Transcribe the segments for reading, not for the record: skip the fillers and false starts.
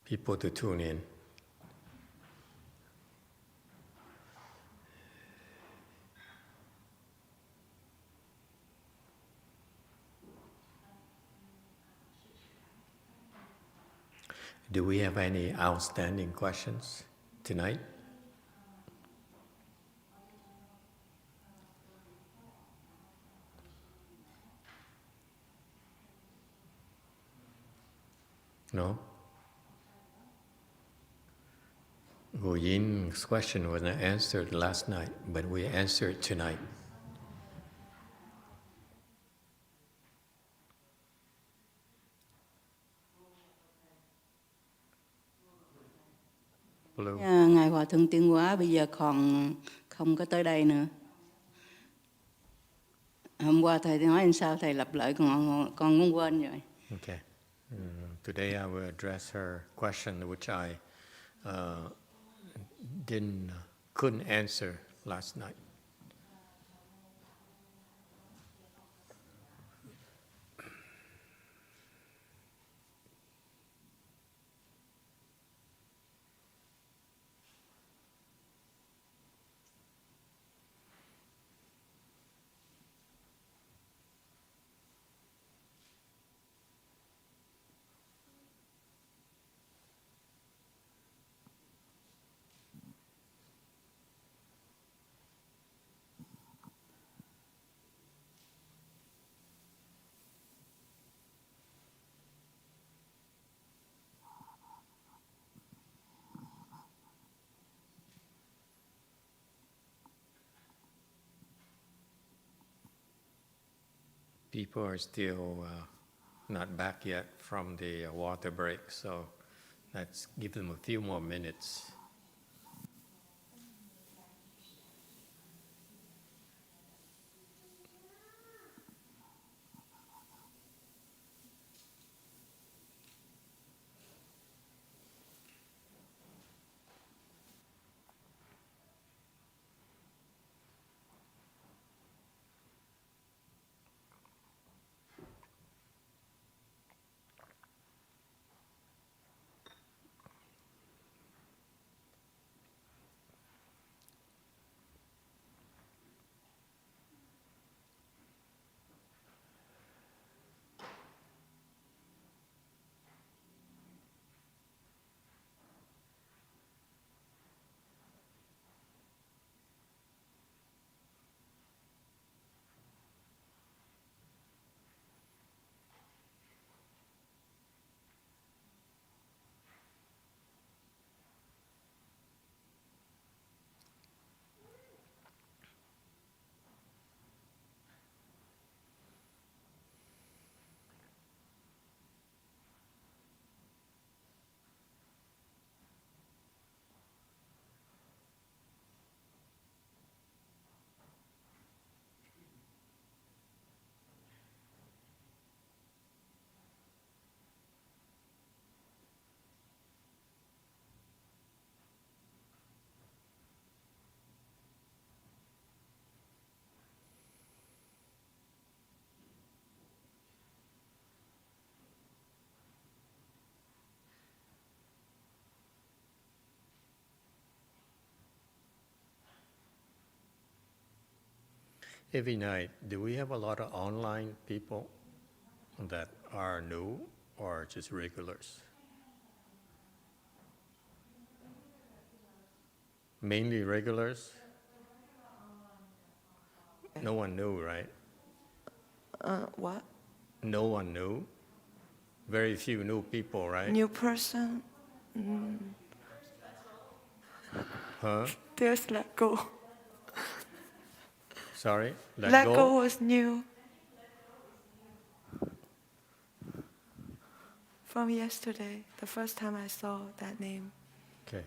people to tune in. Do we have any outstanding questions tonight? No? Gu Yin's question was not answered last night, but we answered tonight. Blue. Ngài Hòa Thượng Tiên Hóa bây giờ còn không có tới đây nữa. Hôm qua thầy nói sao thầy lặp lại con cũng quên rồi. Okay. Today I will address her question, which I couldn't answer last night. People are still not back yet from the water break, so let's give them a few more minutes. Every night, do we have a lot of online people that are new or just regulars? Mainly regulars? No one new, right? What? No one new? Very few new people, right? New person? Huh? There's let go. Sorry? Let go was new. From yesterday, the first time I saw that name. Okay.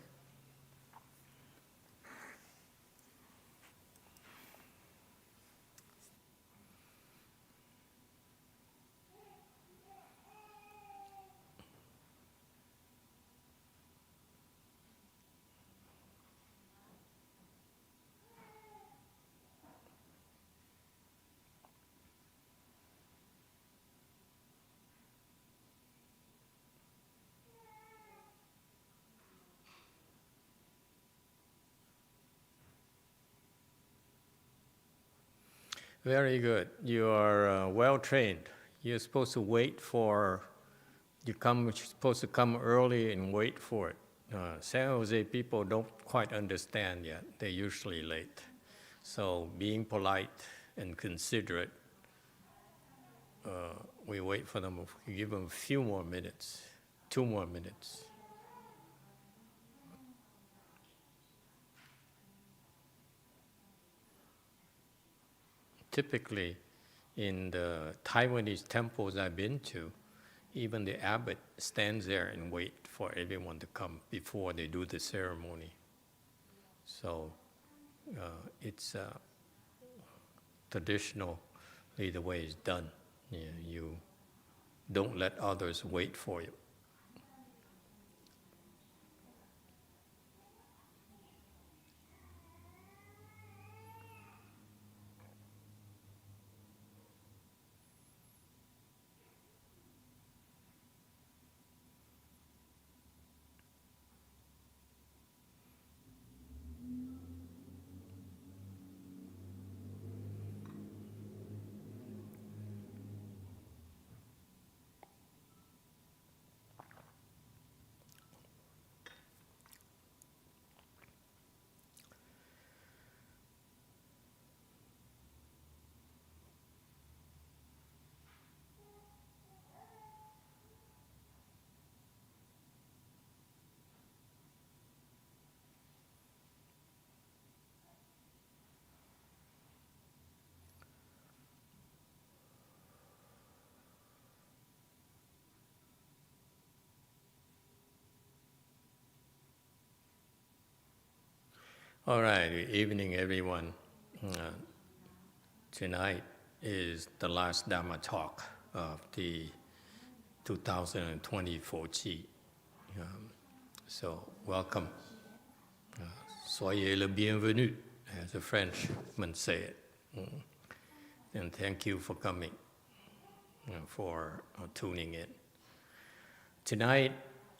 Very good. You are well trained. You're supposed to wait for, you're supposed to come early and wait for it. San Jose people don't quite understand yet. They're usually late. So being polite and considerate, we wait for them, we give them a few more minutes, 2 more minutes. Typically, in the Taiwanese temples I've been to, even the abbot stands there and wait for everyone to come before they do the ceremony. So it's traditionally the way it's done. You don't let others wait for you. All right, good evening, everyone. Tonight is the last Dharma talk of the 2024 Qi. So, welcome. Soyez le bienvenu, as the Frenchman say it. And thank you for coming, for tuning in. Tonight,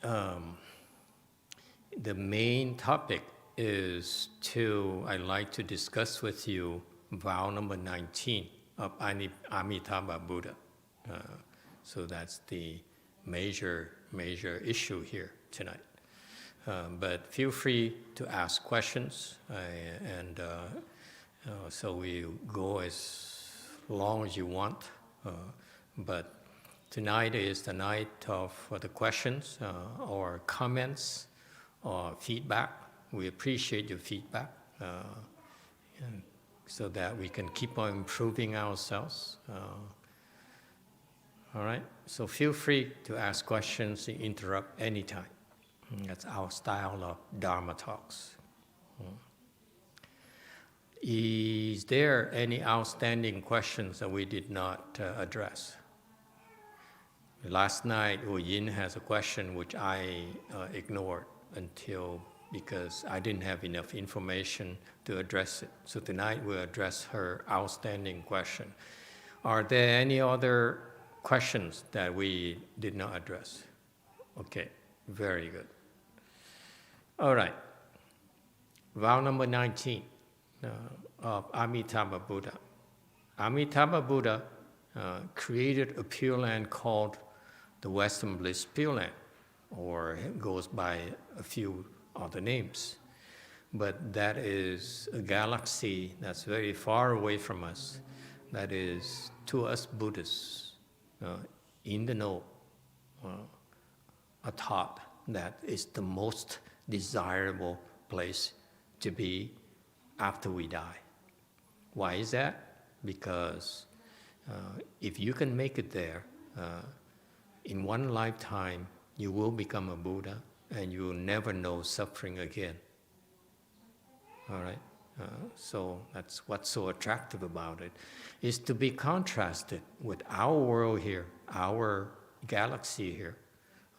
the main topic is I'd like to discuss with you vow number 19 of Amitabha Buddha. So that's the major issue here tonight. But feel free to ask questions, so we go as long as you want. But tonight is the night for the questions or comments or feedback. We appreciate your feedback so that we can keep on improving ourselves. All right, so feel free to ask questions and interrupt anytime. That's our style of Dharma talks. Is there any outstanding questions that we did not address? Last night, Yin has a question which I ignored because I didn't have enough information to address it. So tonight we'll address her outstanding question. Are there any other questions that we did not address? Okay, very good. All right, vow number 19 of Amitabha Buddha. Amitabha Buddha created a Pure Land called the Western Bliss Pure Land, or it goes by a few other names. But that is a galaxy that's very far away from us. That is, to us Buddhists, in the know, are taught that it's the most desirable place to be after we die. Why is that? Because if you can make it there, in one lifetime, you will become a Buddha and you will never know suffering again. All right? So that's what's so attractive about it, is to be contrasted with our world here, our galaxy here,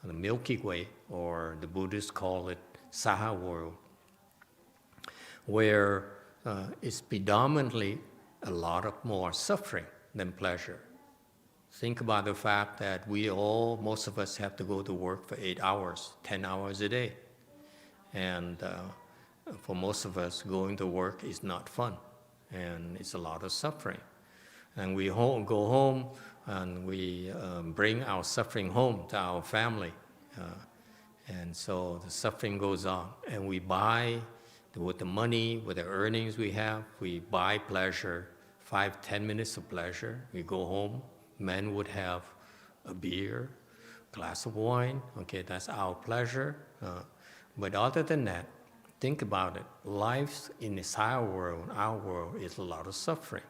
the Milky Way, or the Buddhists call it Saha world, where it's predominantly a lot of more suffering than pleasure. Think about the fact that most of us have to go to work for 8 hours, 10 hours a day. And for most of us, going to work is not fun, and it's a lot of suffering. And we go home and we bring our suffering home to our family. And so the suffering goes on. And we buy, with the money, with the earnings we have, we buy pleasure, 5-10 minutes of pleasure. We go home. Men would have a beer, glass of wine. Okay, that's our pleasure. But other than that, think about it. Life in this higher world, our world, is a lot of suffering.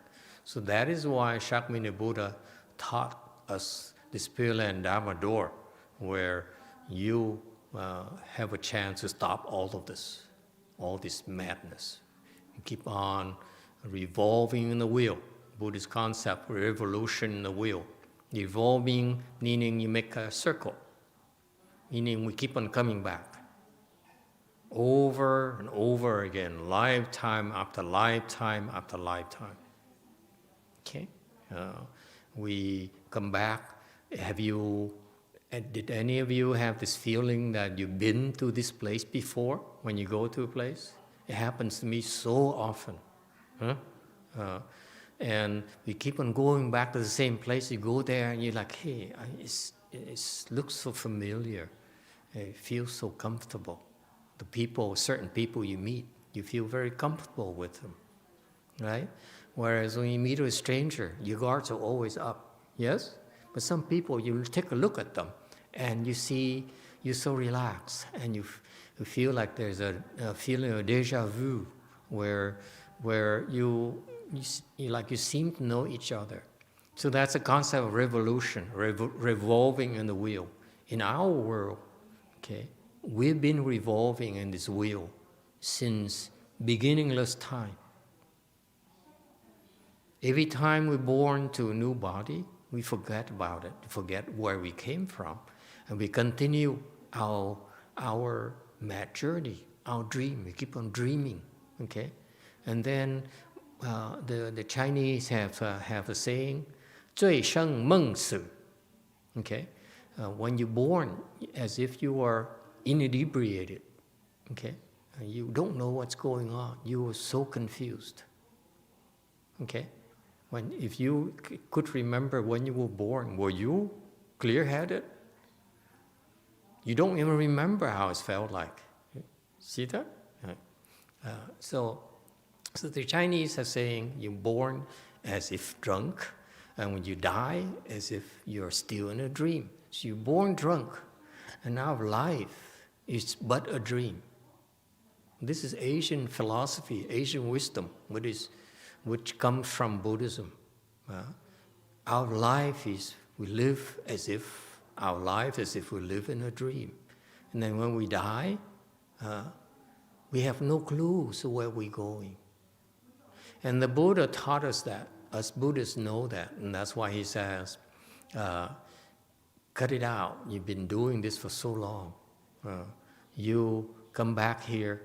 So that is why Shakyamuni Buddha taught us this Pure Land Dharma door, where you have a chance to stop all of this, all this madness. You keep on revolving in the wheel. Buddhist concept, revolution in the wheel. Revolving meaning you make a circle, meaning we keep on coming back. Over and over again, lifetime after lifetime after lifetime. Okay? We come back. Did any of you have this feeling that you've been to this place before when you go to a place? It happens to me so often. And we keep on going back to the same place. You go there and you're like, hey, it looks so familiar. It feels so comfortable. The people, certain people you meet, you feel very comfortable with them, right? Whereas when you meet a stranger, your guards are always up, yes? But some people, you take a look at them and you see you're so relaxed and you feel like there's a feeling of déjà vu where you seem to know each other. So that's a concept of revolution, revolving in the wheel. In our world, okay, we've been revolving in this wheel since beginningless time. Every time we're born to a new body, we forget about it, forget where we came from, and we continue our mad journey, our dream. We keep on dreaming, okay? And then the Chinese have a saying, 醉生梦死, okay? When you're born, as if you are inebriated, okay? You don't know what's going on. You are so confused, okay? If you could remember when you were born, were you clear-headed? You don't even remember how it felt like. See that? So the Chinese are saying you're born as if drunk, and when you die, as if you're still in a dream. So you're born drunk, and our life is but a dream. This is Asian philosophy, Asian wisdom, which comes from Buddhism. Our life is, we live as if we live in a dream. And then when we die, we have no clue to where we're going. And the Buddha taught us that. Us Buddhists know that. And that's why he says, cut it out. You've been doing this for so long. You come back here.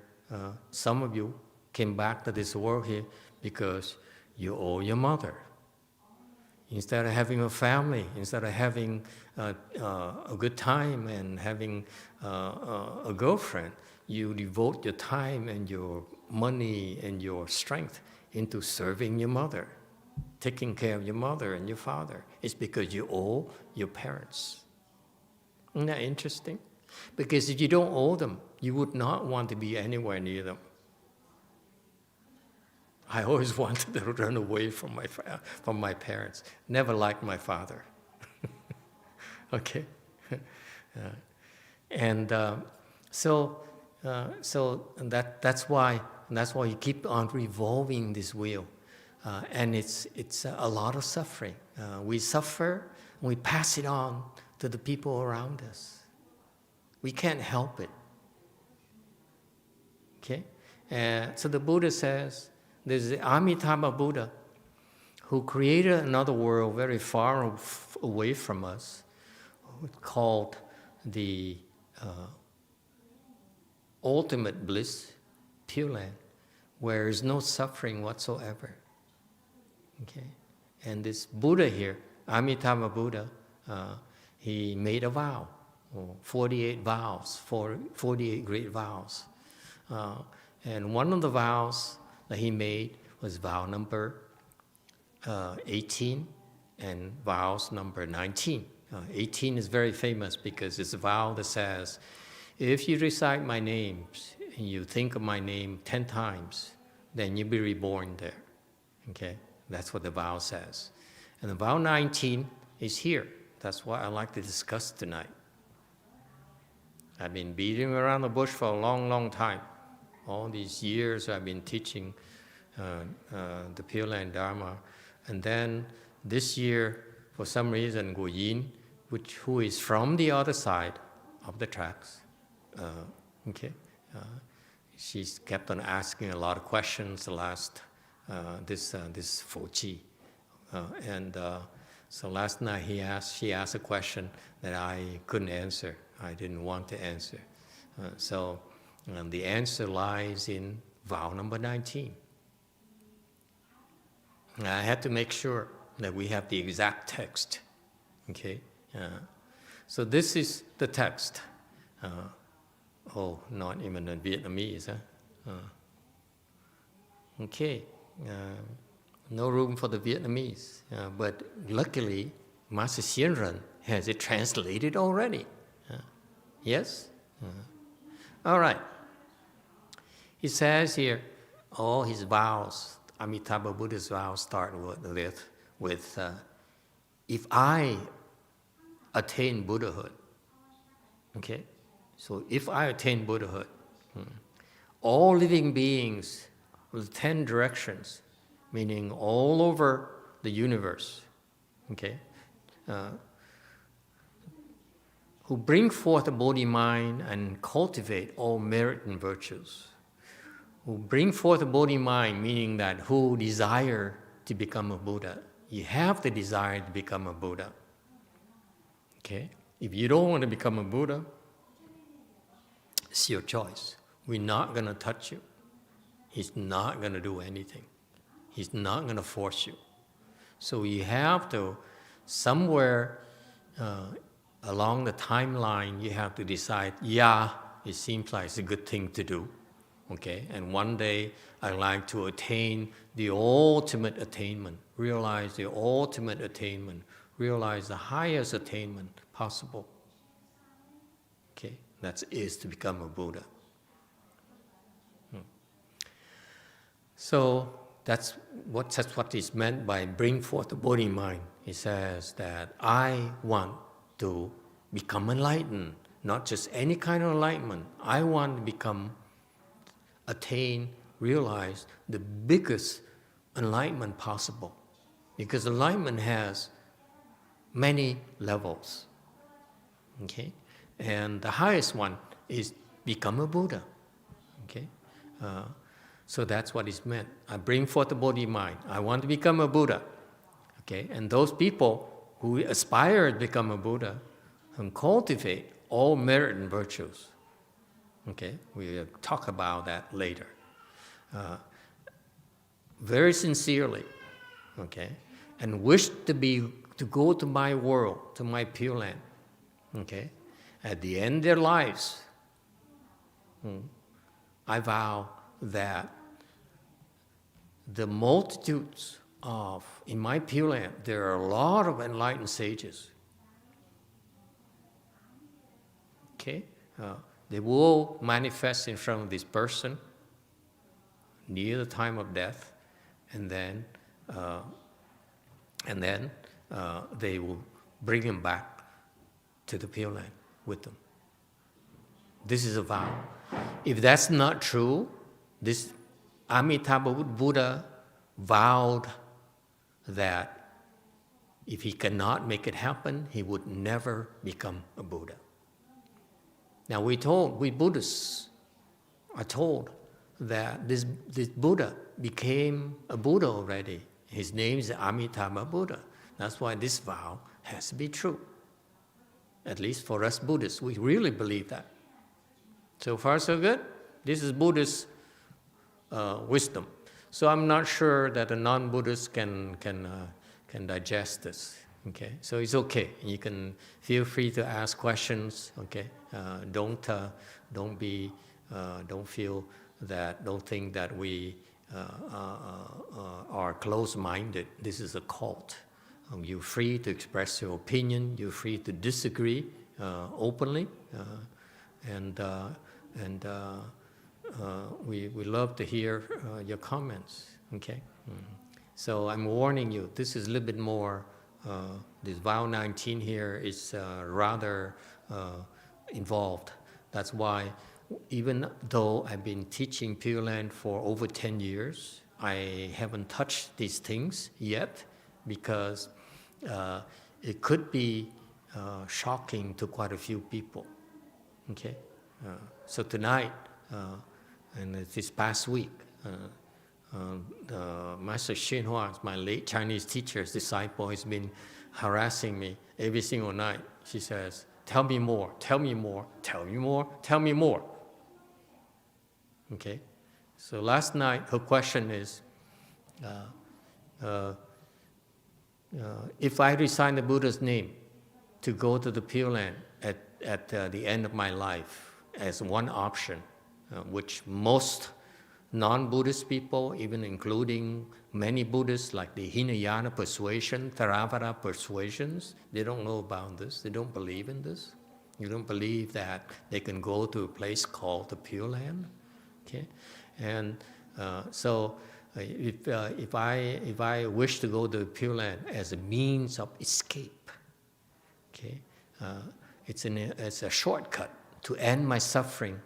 Some of you came back to this world here because you owe your mother. Instead of having a family, instead of having a good time and having a girlfriend, you devote your time and your money and your strength into serving your mother, taking care of your mother and your father. It's because you owe your parents. Isn't that interesting? Because if you don't owe them, you would not want to be anywhere near them. I always wanted to run away from my parents. Never liked my father. Okay, so that's why you keep on revolving this wheel, and it's a lot of suffering. We suffer, and we pass it on to the people around us. We can't help it. Okay, so the Buddha says. There's the Emitofuo Buddha who created another world very far away from us called the ultimate bliss, Pure Land, where there is no suffering whatsoever. Okay, and this Buddha here, Emitofuo Buddha, he made a vow, 48 vows, 48 great vows. And one of the vows that he made was vow number 18 and vows number 19. 18 is very famous because it's a vow that says, if you recite my names and you think of my name 10 times, then you'll be reborn there. Okay? That's what the vow says. And the vow 19 is here. That's what I'd like to discuss tonight. I've been beating around the bush for a long, long time. All these years I've been teaching the Pure Land Dharma. And then this year, for some reason, Gu Yin, who is from the other side of the tracks, she's kept on asking a lot of questions the last, this Fo Chi. So last night she asked a question that I couldn't answer. I didn't want to answer. So the answer lies in vow number 19. I had to make sure that we have the exact text. Okay? So this is the text. Not even in Vietnamese, huh? Okay. No room for the Vietnamese. But luckily, Master Xianren has it translated already. Yes? All right. He says here, all his vows, Amitabha Buddha's vows start with if I attain Buddhahood, okay? So if I attain Buddhahood, all living beings with 10 directions, meaning all over the universe, okay, who bring forth a Bodhi-mind and cultivate all merit and virtues, who bring forth a Bodhi-mind, meaning that who desire to become a Buddha. You have the desire to become a Buddha. Okay? If you don't want to become a Buddha, it's your choice. We're not going to touch you. He's not going to do anything. He's not going to force you. So you have to, somewhere along the timeline, you have to decide, it seems like it's a good thing to do. Okay, and one day I'd like to attain the ultimate attainment, realize the ultimate attainment, realize the highest attainment possible. Okay, that is to become a Buddha. So that's what is meant by bring forth the Bodhi-mind. He says that I want to become enlightened, not just any kind of enlightenment. I want to attain, realize the biggest enlightenment possible. Because enlightenment has many levels. Okay? And the highest one is become a Buddha. Okay? So that's what is meant. I bring forth the Bodhi-mind. I want to become a Buddha. Okay? And those people who aspire to become a Buddha and cultivate all merit and virtues. Okay, we'll talk about that later. Very sincerely, okay, and wish to go to my world, to my Pure Land. Okay, at the end of their lives, I vow that the multitudes in my Pure Land, there are a lot of enlightened sages. Okay. They will manifest in front of this person near the time of death, and then they will bring him back to the Pure Land with them. This is a vow. If that's not true, this Amitabha Buddha vowed that if he cannot make it happen, he would never become a Buddha. Now we Buddhists are told that this Buddha became a Buddha already. His name is Amitabha Buddha. That's why this vow has to be true. At least for us Buddhists, we really believe that. So far so good. This is Buddhist wisdom. So I'm not sure that a non-Buddhist can digest this. Okay, so it's okay. You can feel free to ask questions. Okay, don't think that we are closed-minded. This is a cult. You're free to express your opinion. You're free to disagree openly, and we love to hear your comments. Okay, so I'm warning you. This is a little bit more. This vow 19 here is rather involved. That's why, even though I've been teaching Pure Land for over 10 years, I haven't touched these things yet, because it could be shocking to quite a few people. Okay, so tonight and this past week, Master YongHua, my late Chinese teacher's disciple, has been harassing me every single night. She says, "Tell me more, tell me more, tell me more, tell me more." Okay, so last night her question is, if I resign the Buddha's name to go to the Pure Land at the end of my life as one option, which most non-Buddhist people, even including many Buddhists like the Hinayana persuasion, Theravada persuasions, they don't know about this, they don't believe in this. You don't believe that they can go to a place called the Pure Land, okay? And so if I wish to go to the Pure Land as a means of escape, okay, it's a shortcut to end my suffering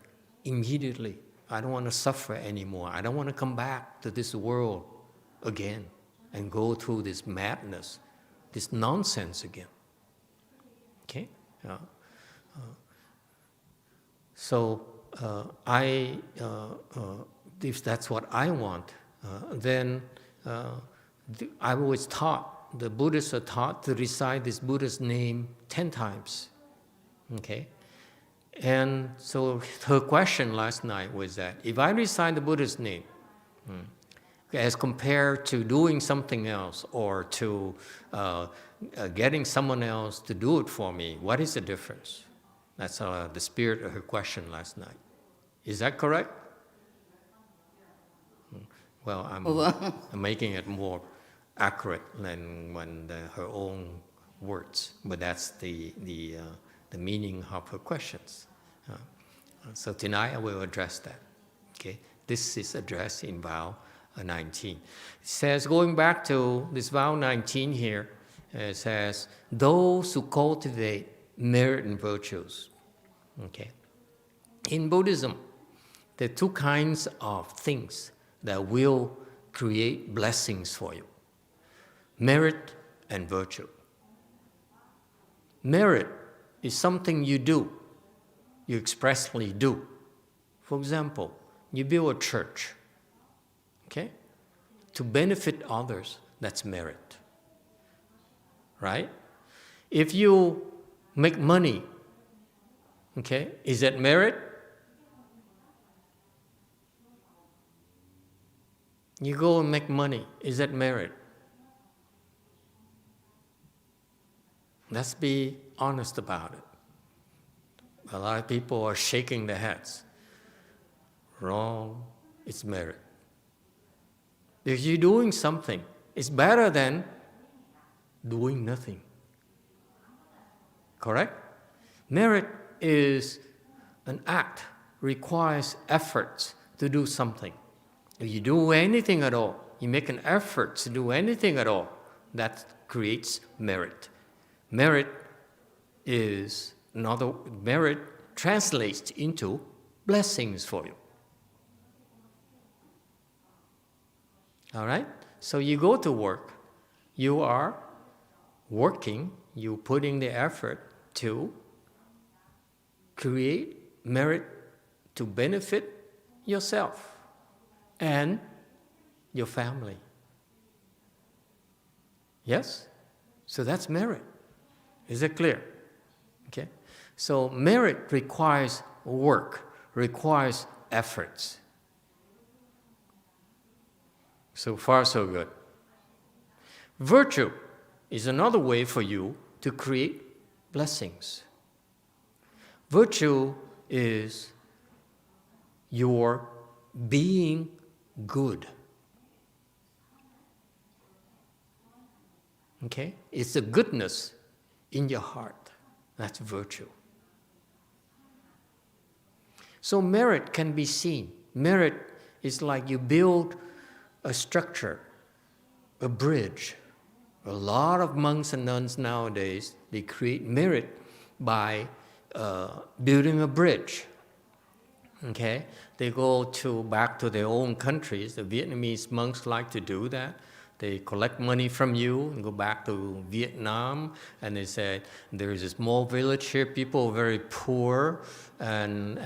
immediately. I don't want to suffer anymore. I don't want to come back to this world again and go through this madness, this nonsense again. Okay? So if that's what I want, then I was taught, the Buddhists are taught to recite this Buddha's name 10 times. Okay? And so her question last night was that if I recite the Buddha's name, as compared to doing something else or to getting someone else to do it for me, what is the difference? That's the spirit of her question last night. Is that correct? Well, I'm making it more accurate than her own words, but that's the meaning of her questions. So tonight I will address that. Okay, this is addressed in vow 19. It says, going back to this vow 19 here, it says, those who cultivate merit and virtues. Okay, in Buddhism, there are two kinds of things that will create blessings for you: merit and virtue. Merit is something you do, you expressly do. For example, you build a church, okay? To benefit others, that's merit, right? If you make money, okay, is that merit? You go and make money, is that merit? Let's be honest about it. A lot of people are shaking their heads. Wrong, it's merit. If you're doing something, it's better than doing nothing. Correct? Merit is an act, requires efforts to do something. If you do anything at all, you make an effort to do anything at all, that creates merit. Merit translates into blessings for you. All right? So you go to work, you are working, you putting the effort to create merit to benefit yourself and your family. Yes? So that's merit. Is it clear? Okay? So merit requires work, requires efforts. So far, so good. Virtue is another way for you to create blessings. Virtue is your being good Okay? It's the goodness in your heart. That's virtue. So merit can be seen. Merit is like you build a structure, a bridge. A lot of monks and nuns nowadays, they create merit by building a bridge. Okay? They go back to their own countries. The Vietnamese monks like to do that. They collect money from you and go back to Vietnam, and they say, there is a small village here, people are very poor, and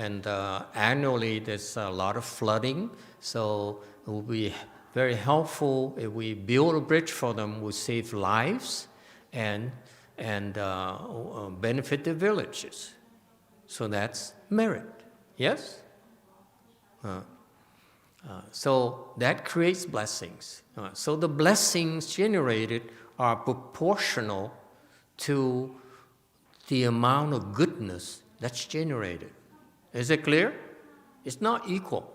annually there's a lot of flooding, so it will be very helpful if we build a bridge for them. We'll save lives and benefit the villages. So that's merit, yes? So that creates blessings. So the blessings generated are proportional to the amount of goodness that's generated. Is it clear? It's not equal.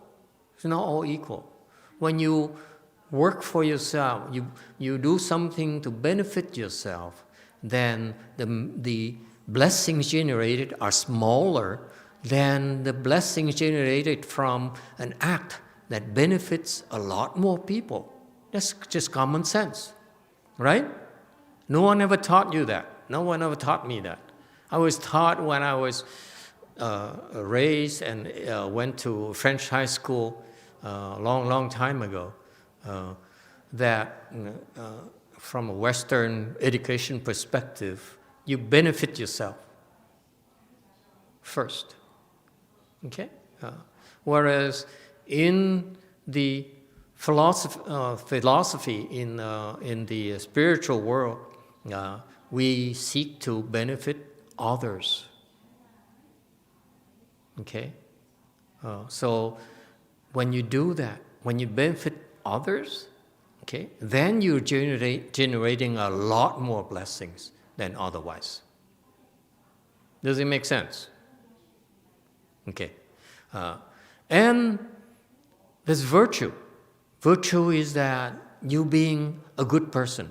It's not all equal. When you work for yourself, you do something to benefit yourself, then the blessings generated are smaller than the blessings generated from an act that benefits a lot more people. That's just common sense, right? No one ever taught you that. No one ever taught me that. I was taught when I was raised and went to French high school a long time ago, that from a Western education perspective, you benefit yourself first, okay? Whereas in the philosophy in the spiritual world, we seek to benefit others. Okay? So when you do that, when you benefit others, okay, then you're generating a lot more blessings than otherwise. Does it make sense? Okay. And there's virtue. Virtue is that you being a good person.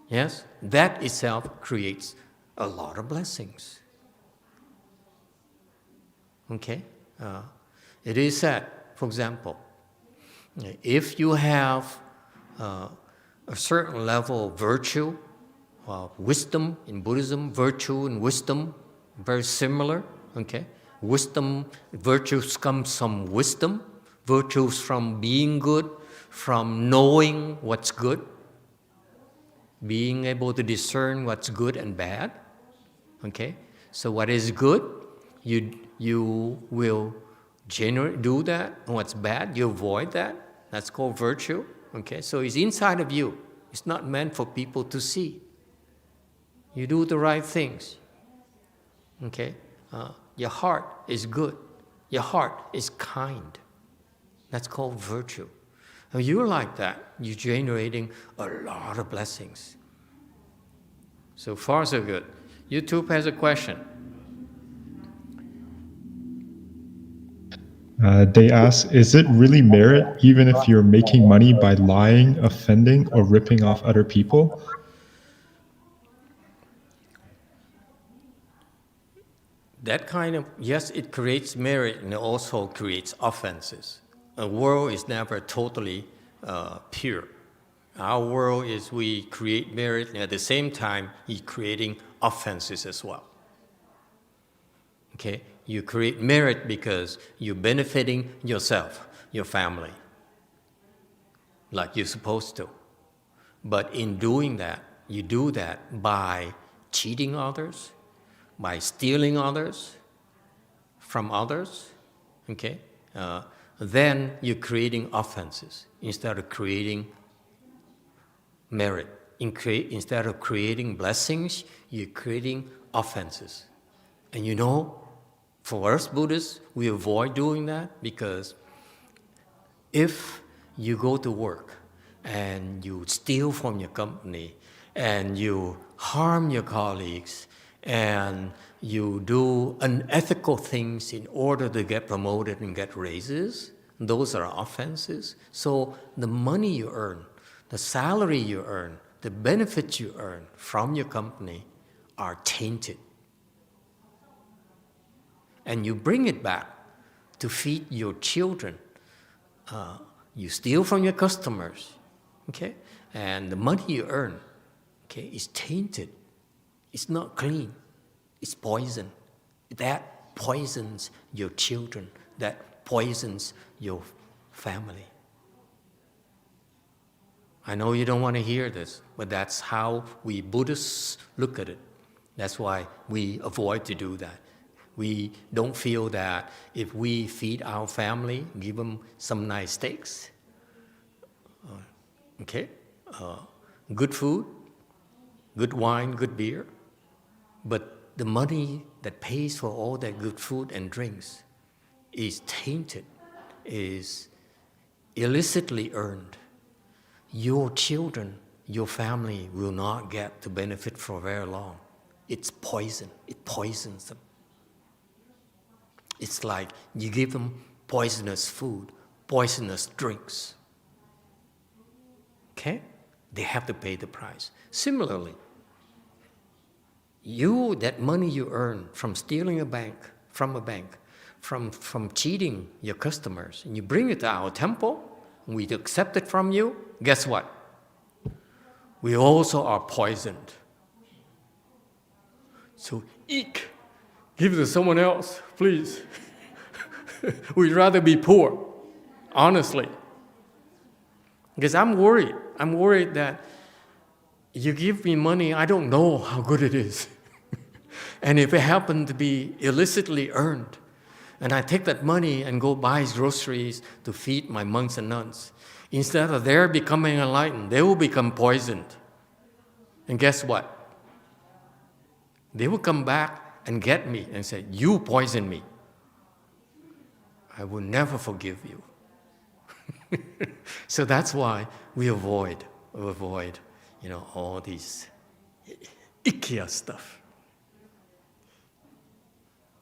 Yes? That itself creates a lot of blessings. Okay? It is said, for example, if you have a certain level of virtue, wisdom in Buddhism, virtue and wisdom, very similar, okay? Wisdom, virtues comes from wisdom, virtues from being good, from knowing what's good, being able to discern what's good and bad, okay? So what is good, you will do that, and what's bad, you avoid that. That's called virtue, okay? So it's inside of you. It's not meant for people to see. You do the right things, okay? Your heart is good. Your heart is kind. That's called virtue. Now you're like that. You're generating a lot of blessings. So far, so good. YouTube has a question. They ask, is it really merit even if you're making money by lying, offending, or ripping off other people? That kind of, yes, it creates merit and it also creates offenses. A world is never totally pure. Our world is we create merit and at the same time you're creating offenses as well. Okay? You create merit because you're benefiting yourself, your family, like you're supposed to. But in doing that, you do that by cheating others, by stealing others from others, okay? Then you're creating offenses instead of creating merit. Instead of creating blessings, you're creating offenses. And you know, for us Buddhists, we avoid doing that because if you go to work and you steal from your company and you harm your colleagues and you do unethical things in order to get promoted and get raises, those are offenses. So the money you earn, the salary you earn, the benefits you earn from your company are tainted. And you bring it back to feed your children. You steal from your customers, okay? And the money you earn, okay, is tainted. It's not clean. It's poison. That poisons your children. That poisons your family. I know you don't want to hear this, but that's how we Buddhists look at it. That's why we avoid to do that. We don't feel that if we feed our family, give them some nice steaks, good food, good wine, good beer, but the money that pays for all that good food and drinks is tainted, is illicitly earned. Your children, your family will not get to benefit for very long. It's poison. It poisons them. It's like you give them poisonous food, poisonous drinks. Okay? They have to pay the price. Similarly, that money you earn from stealing from a bank, from cheating your customers, and you bring it to our temple, and we accept it from you, guess what? We also are poisoned. So eek, give it to someone else, please. We'd rather be poor, honestly. Because I'm worried. I'm worried that you give me money, I don't know how good it is. And if it happened to be illicitly earned, and I take that money and go buy groceries to feed my monks and nuns, instead of their becoming enlightened, they will become poisoned. And guess what? They will come back and get me and say, you poisoned me. I will never forgive you. So that's why we avoid, all these icky stuff.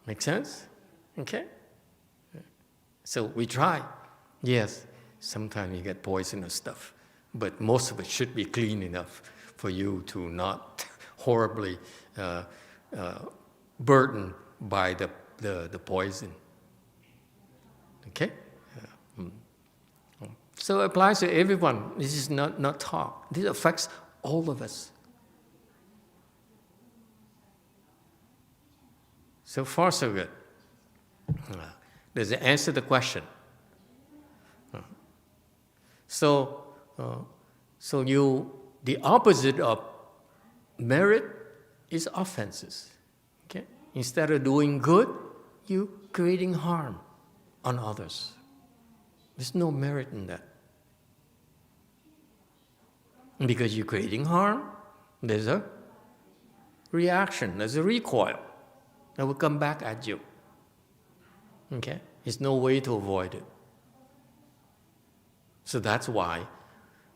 Make sense? Okay? So we try. Yes, sometimes you get poisonous stuff, but most of it should be clean enough for you to not horribly burdened by the poison. Okay? So it applies to everyone. This is not talk. This affects all of us. So far, so good. Does it answer the question? So the opposite of merit is offenses. Okay? Instead of doing good, you creating harm on others. There's no merit in that. Because you're creating harm, there's a reaction, there's a recoil that will come back at you. Okay? There's no way to avoid it. So that's why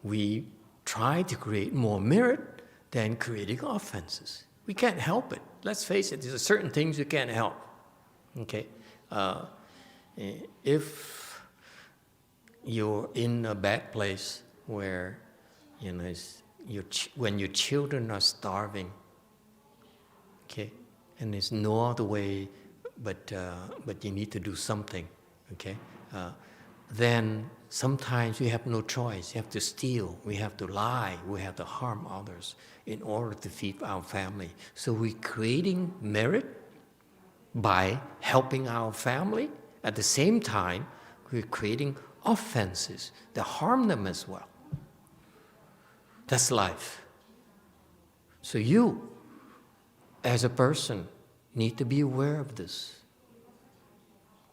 we try to create more merit than creating offenses. We can't help it. Let's face it, there's certain things you can't help. Okay? If you're in a bad place where when your children are starving, okay, and there's no other way but you need to do something, okay, then sometimes we have no choice. We have to steal, we have to lie, we have to harm others in order to feed our family. So we're creating merit by helping our family. At the same time, we're creating offenses that harm them as well. That's life. So you, as a person, need to be aware of this.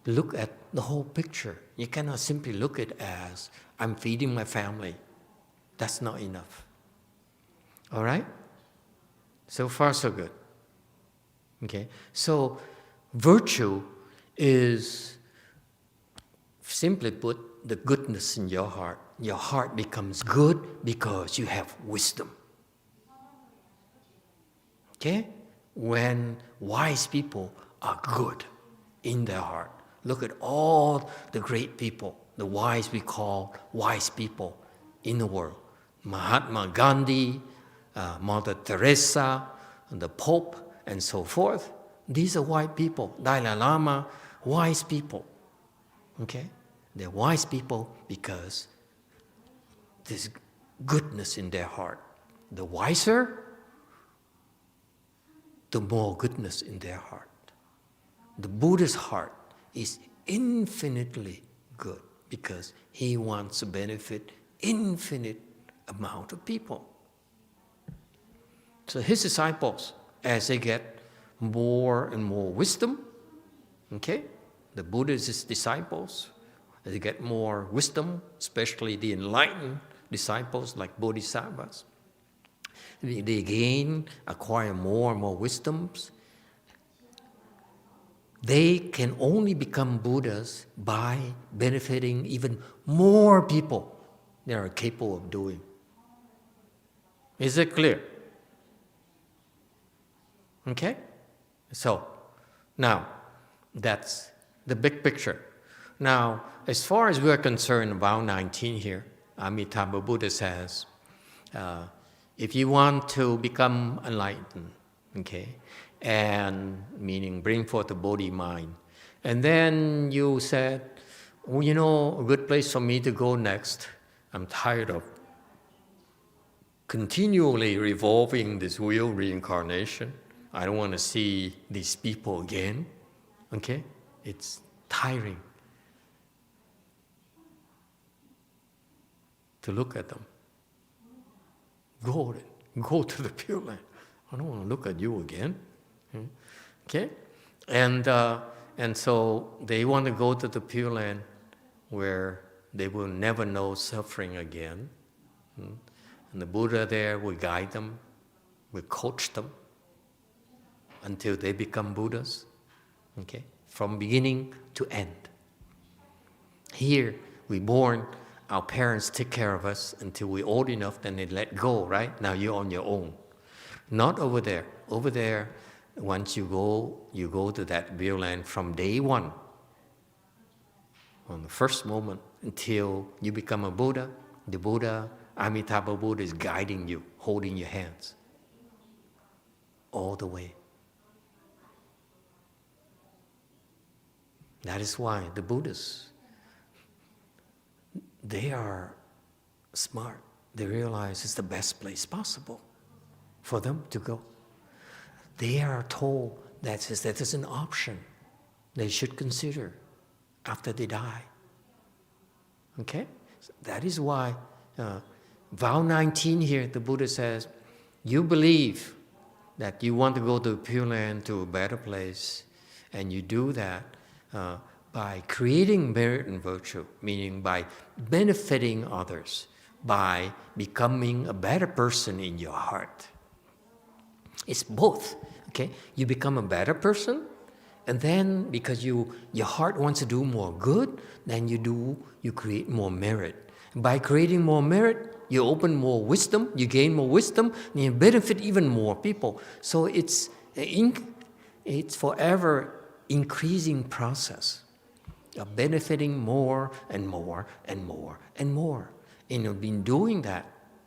Look at the whole picture. You cannot simply look at it as, I'm feeding my family. That's not enough. All right? So far, so good. Okay? So, virtue is, simply put, the goodness in your heart. Your heart becomes good because you have wisdom. Okay? When wise people are good in their heart. Look at all the great people, the wise we call wise people in the world. Mahatma Gandhi, Mother Teresa, the Pope, and so forth. These are white people. Dalai Lama, wise people. Okay? They're wise people because there's goodness in their heart. The wiser, the more goodness in their heart. The Buddha's heart is infinitely good because he wants to benefit infinite amount of people. So his disciples, as they get more and more wisdom, okay, the Buddha's disciples, as they get more wisdom, especially the enlightened disciples like bodhisattvas, they acquire more and more wisdoms. They can only become Buddhas by benefiting even more people they are capable of doing. Is it clear? Okay? So, now, that's the big picture. Now, as far as we're concerned, about 19 here, Amitabha Buddha says, if you want to become enlightened, okay, and meaning bring forth the Bodhi mind, and then you said, well, you know, a good place for me to go next, I'm tired of continually revolving this wheel reincarnation. I don't want to see these people again, okay? It's tiring to look at them. Go to the Pure Land. I don't want to look at you again. Okay? And so they want to go to the Pure Land where they will never know suffering again. And the Buddha there will guide them, will coach them until they become Buddhas. Okay? From beginning to end. Here, we're born, our parents take care of us until we're old enough, then they let go, right? Now you're on your own. Not over there. Over there, once you go to that Pure Land from day one, on the first moment, until you become a Buddha, the Buddha, Amitabha Buddha, is guiding you, holding your hands, all the way. That is why the Buddhists, they are smart. They realize it's the best place possible for them to go. They are told that is an option they should consider after they die. Okay? So that is why vow 19 here, the Buddha says, you believe that you want to go to Pure Land, to a better place, and you do that by creating merit and virtue, meaning by benefiting others, by becoming a better person in your heart. It's both, okay? You become a better person, and then because your heart wants to do more good, then you create more merit. By creating more merit, you open more wisdom, you gain more wisdom, and you benefit even more people. So it's forever increasing process of benefiting more and more and more and more. And you've been doing that,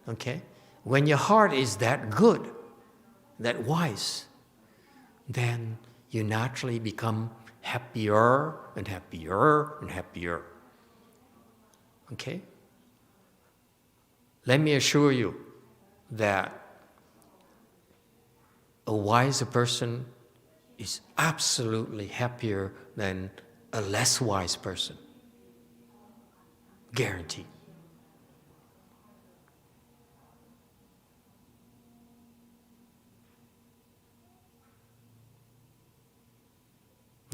okay? When your heart is that good, that wise, then you naturally become happier and happier and happier. Okay? Let me assure you that a wiser person is absolutely happier than a less wise person. Guaranteed.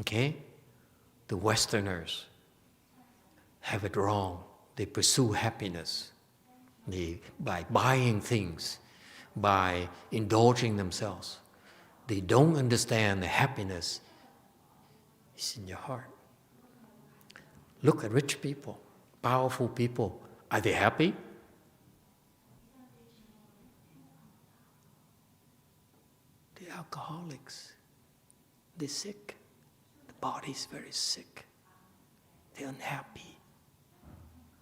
Okay? The Westerners have it wrong. They pursue happiness by buying things, by indulging themselves. They don't understand the happiness is in your heart. Look at rich people, powerful people. Are they happy? The alcoholics, they're sick. The body's very sick. They're unhappy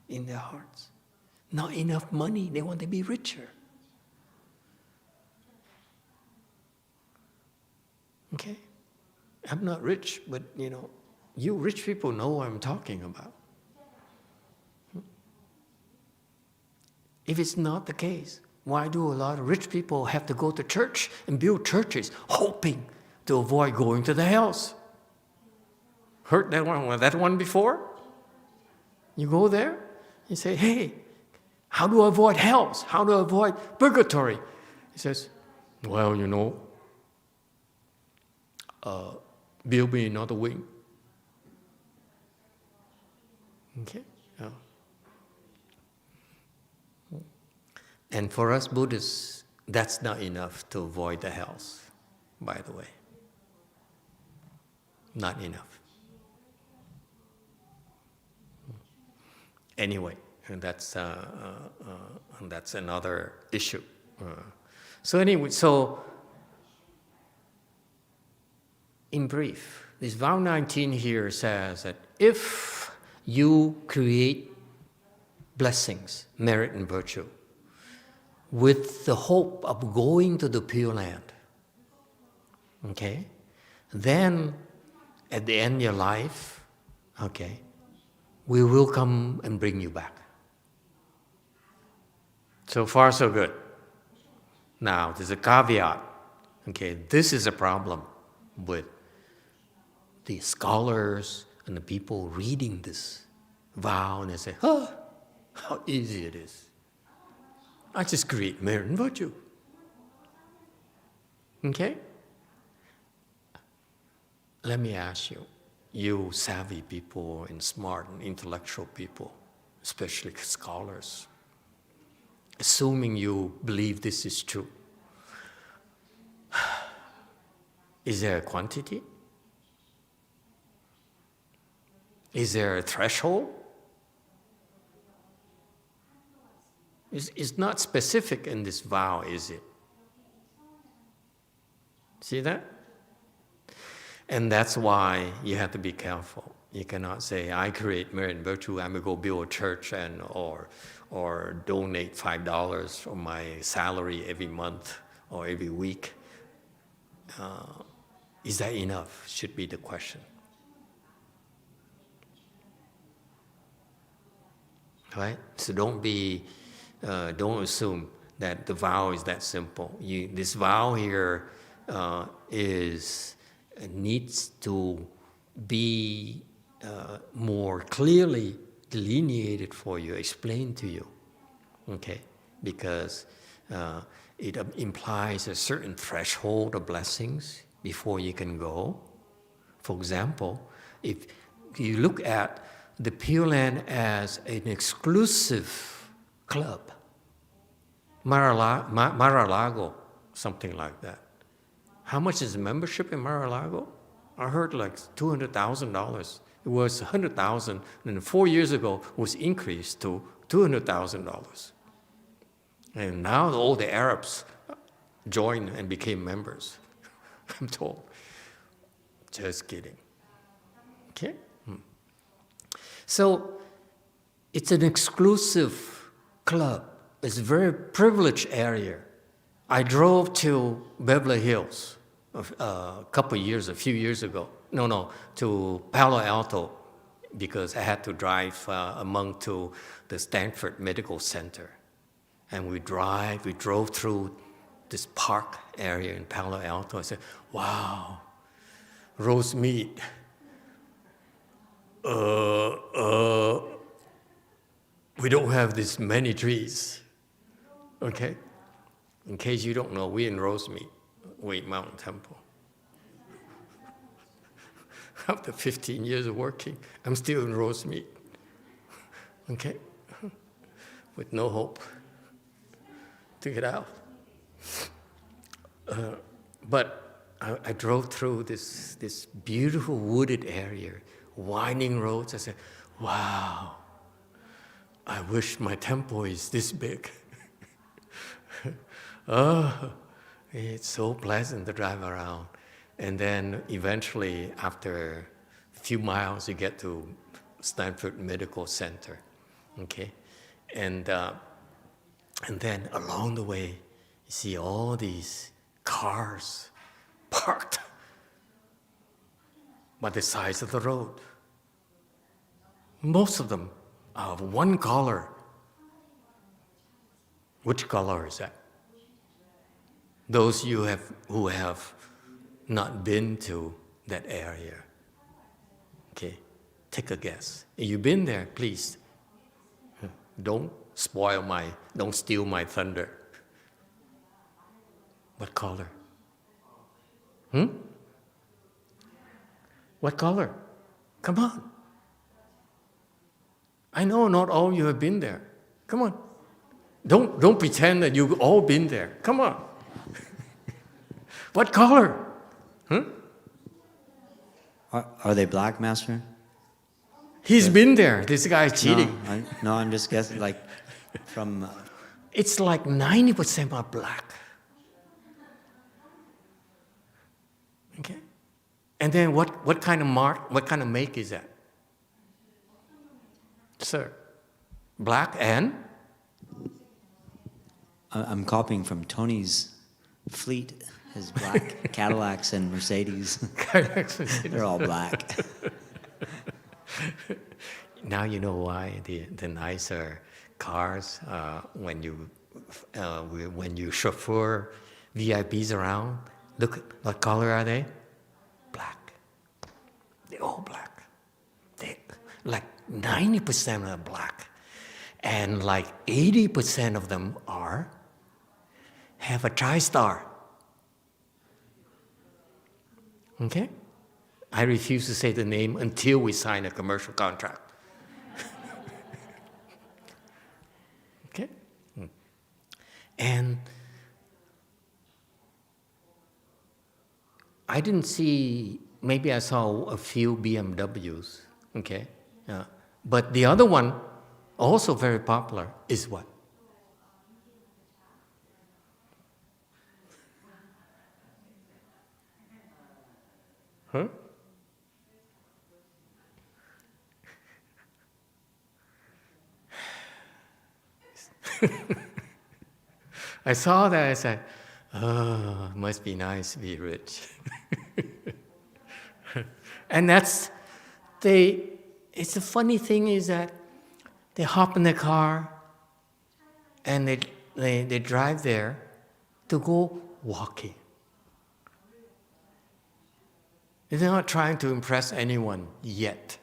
in their hearts. Not enough money, they want to be richer. Okay? I'm not rich, but you rich people know what I'm talking about. If it's not the case, why do a lot of rich people have to go to church and build churches hoping to avoid going to the hells? Heard that one before? You go there, you say, hey, how do I avoid hells? How do I avoid purgatory? He says, well, build me another wing. Okay? Yeah. And for us Buddhists, that's not enough to avoid the hells, by the way. Not enough. Anyway, and that's another issue. So in brief, this vow 19 here says that if you create blessings, merit and virtue, with the hope of going to the Pure Land, okay, then at the end of your life, okay, we will come and bring you back. So far, so good. Now, there's a caveat. Okay, this is a problem with the scholars and the people reading this vow, and they say, oh, how easy it is. I just create merit and virtue. Okay? Let me ask you, you savvy people and smart and intellectual people, especially scholars, assuming you believe this is true, is there a quantity? Is there a threshold? It's not specific in this vow, is it? See that? And that's why you have to be careful. You cannot say, I create merit and virtue, I'm going to go build a church or donate $5 from my salary every month or every week. Is that enough? Should be the question. Right? So don't assume that the vow is that simple. This vow here needs to be more clearly delineated for you, explained to you, okay? Because it implies a certain threshold of blessings before you can go. For example, if you look at the Pure Land as an exclusive club, Mar-a-Lago, something like that. How much is the membership in Mar-a-Lago? I heard like $200,000. It was $100,000, and 4 years ago it was increased to $200,000. And now all the Arabs joined and became members, I'm told. Just kidding. Okay? So it's an exclusive club. It's a very privileged area. I drove to Beverly Hills a few years ago. To Palo Alto, because I had to drive to the Stanford Medical Center. And we drove through this park area in Palo Alto. I said, wow, Rosemead. We don't have this many trees, okay? In case you don't know, we're in Rosemead, Wade Mountain Temple. After 15 years of working, I'm still in Rosemead, okay? With no hope to get out. But I drove through this beautiful wooded area, winding roads. I said, wow, I wish my temple is this big. Oh, it's so pleasant to drive around. And then eventually, after a few miles, you get to Stanford Medical Center, okay? And then along the way, you see all these cars parked by the sides of the road. Most of them are of one color. Which color is that? Those who have not been to that area. Okay, take a guess. If you've been there, please don't steal my thunder. What color? What color? Come on. I know not all you have been there. Come on. Don't pretend that you've all been there. Come on. What color? Are they black, Master? He's been there. This guy is cheating. No, I'm just guessing, like, from... It's like 90% are black. Okay? And then what kind of mark, what kind of make is that? Sir, black and? I'm copying from Tony's fleet, his black Cadillacs and Mercedes. They're all black. Now you know why the nicer cars, when you chauffeur VIPs around, look, what color are they? Black. They're all black. They, like 90% are black. And like 80% of them have a tri-star. Okay? I refuse to say the name until we sign a commercial contract. Okay? And I didn't see, maybe I saw a few BMWs, okay? But the other one, also very popular, is what? Huh? I saw that, I said, oh, must be nice to be rich. And it's the funny thing is that they hop in the car and they drive there to go walking. They're not trying to impress anyone yet.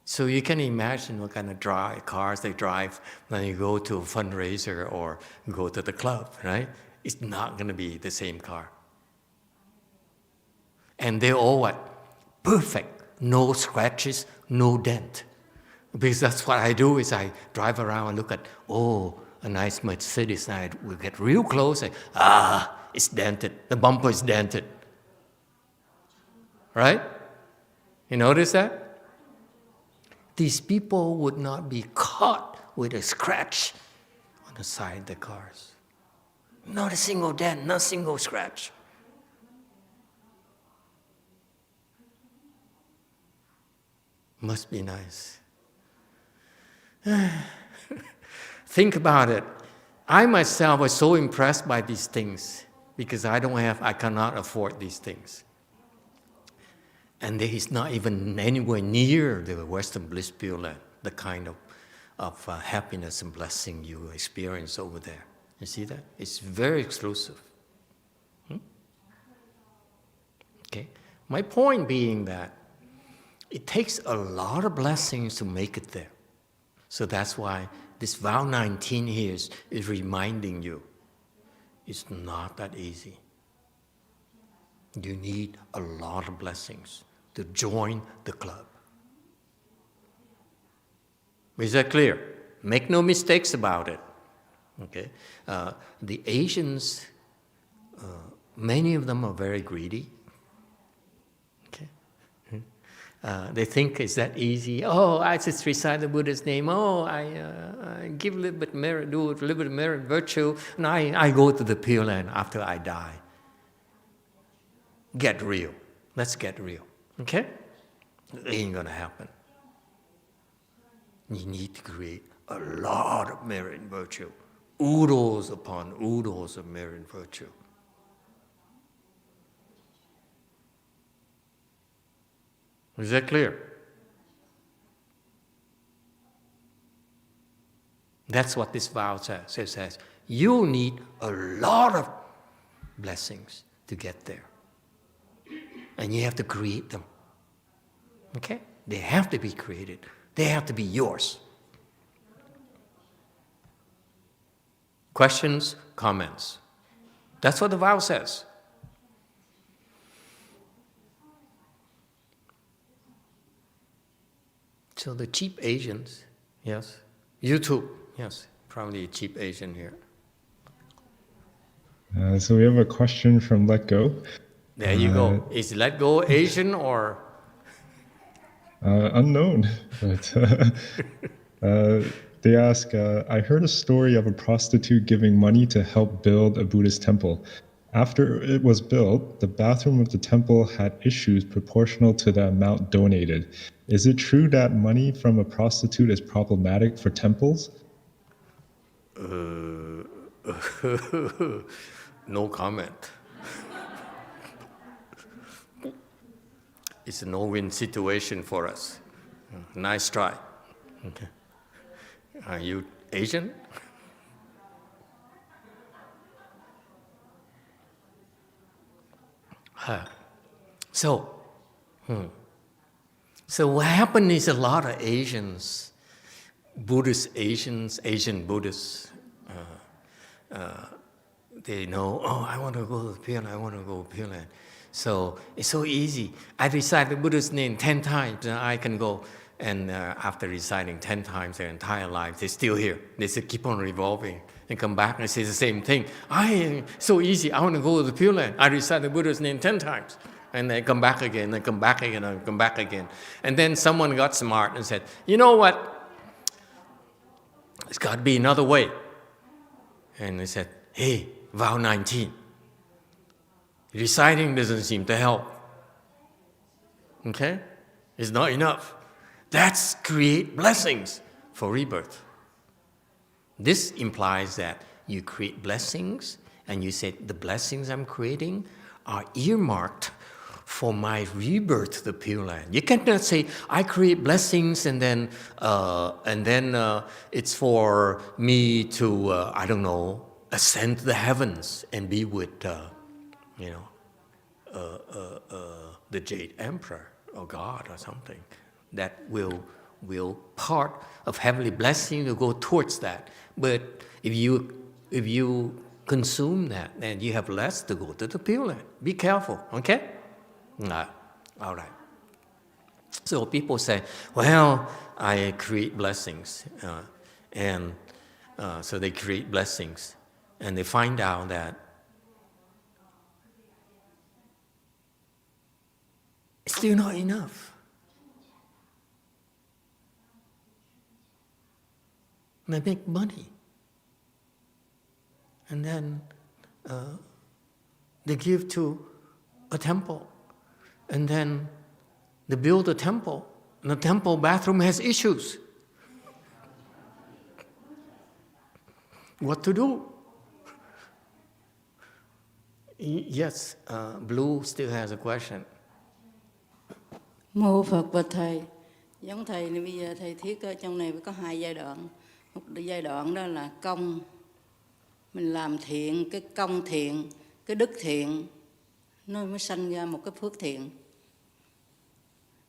So you can imagine what kind of cars they drive when you go to a fundraiser or go to the club, right? It's not going to be the same car. And they're all what? Perfect. No scratches, no dent. Because that's what I do is I drive around and look at, a nice Mercedes. And we get real close and, it's dented. The bumper is dented. Right? You notice that? These people would not be caught with a scratch on the side of the cars. Not a single dent, not a single scratch. Must be nice. Think about it. I myself was so impressed by these things because I cannot afford these things. And there is not even anywhere near the Western Bliss Pure Land, the kind of happiness and blessing you experience over there. You see that? It's very exclusive. Okay? My point being that it takes a lot of blessings to make it there. So that's why this vow 19 here is reminding you it's not that easy. You need a lot of blessings to join the club. Is that clear? Make no mistakes about it. Okay? The Asians, many of them are very greedy. Okay? They think it's that easy. I just recite the Buddha's name. I give a little bit merit, do a little bit of merit, virtue, and I go to the Pure Land after I die. Get real. Let's get real. Okay? It ain't gonna happen. You need to create a lot of merit and virtue. Oodles upon oodles of merit and virtue. Is that clear? That's what this vow says. It says, you need a lot of blessings to get there. And you have to create them. Okay? They have to be created. They have to be yours. Questions, comments. That's what the vow says. So the cheap Asians, yes. YouTube, yes. Probably a cheap Asian here. So we have a question from Let Go. There you go. Is Let Go Asian or? Unknown. But they ask, I heard a story of a prostitute giving money to help build a Buddhist temple. After it was built, the bathroom of the temple had issues proportional to the amount donated. Is it true that money from a prostitute is problematic for temples? No comment. It's a no-win situation for us. Nice try. Okay. Are you Asian? So what happened is a lot of Asians, Asian Buddhists, they know, oh, I want to go to the Pure Land, I want to go to the Pure Land. So it's so easy. I recite the Buddha's name 10 times, and I can go. And after reciting 10 times their entire life, they're still here. They still keep on revolving and come back and say the same thing. So easy, I want to go to the Pure Land. I recite the Buddha's name 10 times. And they come back again, and come back again, and come back again. And then someone got smart and said, you know what? There's got to be another way. And they said, hey, vow 19. Reciting doesn't seem to help. Okay? It's not enough. That's create blessings for rebirth. This implies that you create blessings, and you said the blessings I'm creating are earmarked for my rebirth to the Pure Land. You cannot say, I create blessings and then it's for me to, ascend to the heavens and be with, the Jade Emperor or God or something. That will part of heavenly blessing to go towards that. But if you consume that, then you have less to go to the Pure Land. Be careful, okay? All right. So people say, well, I create blessings. So they create blessings. And they find out that it's still not enough. They make money. And then they give to a temple. And then they build a temple. And the temple bathroom has issues. What to do? Yes, Blue still has a question. Mô Phật và Thầy. Giống Thầy này bây giờ Thầy thiết ở trong này có 2 giai đoạn. Một giai đoạn đó là công. Mình làm thiện, cái công thiện, cái đức thiện, nó mới sanh ra một cái phước thiện.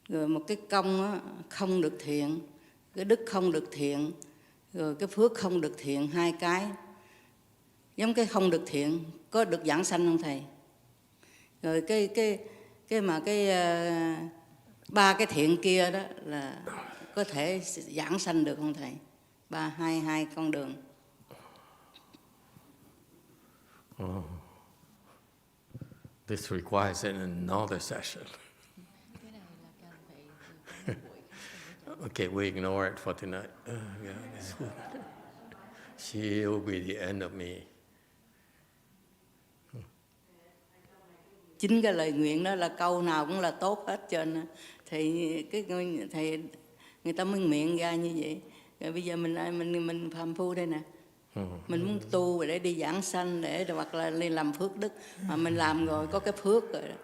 Rồi một cái công á, không được thiện, cái đức không được thiện, rồi cái phước không được thiện, 2 cái. Giống cái không được thiện, có được giảng sanh không Thầy? Rồi cái 3 cái thiện kia đó là có thể giảng sanh được không Thầy? 2 con đường. Oh. This requires another session. Okay, we ignore it for tonight. Yeah, it's good. She'll be the end of me. Chính cái lời nguyện đó là câu nào cũng là tốt hết trơn. Thì người ta mới nguyện ra như vậy. Rồi bây giờ mình phàm phu đây nè. Mình muốn tu để đi giảng sanh, để hoặc là đi làm phước đức. Mà mình làm rồi có cái phước rồi đó.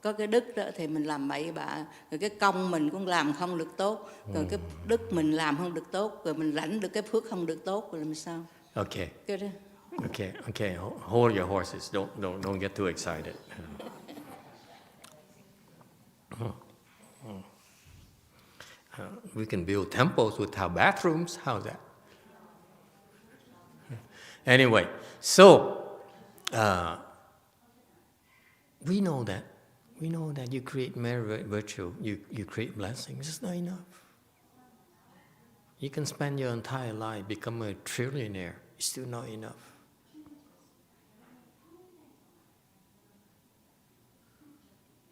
có cái đức đó thì mình làm bậy bạ, rồi cái công mình cũng làm không được tốt, rồi cái đức mình làm không được tốt, rồi mình lãnh được cái phước không được tốt, rồi làm sao? Okay. Cái đó. Okay. Hold your horses. Don't get too excited. We can build temples without bathrooms. How's that? Anyway, so we know that you create merit, virtue, you create blessings. It's not enough. You can spend your entire life become a trillionaire. It's still not enough.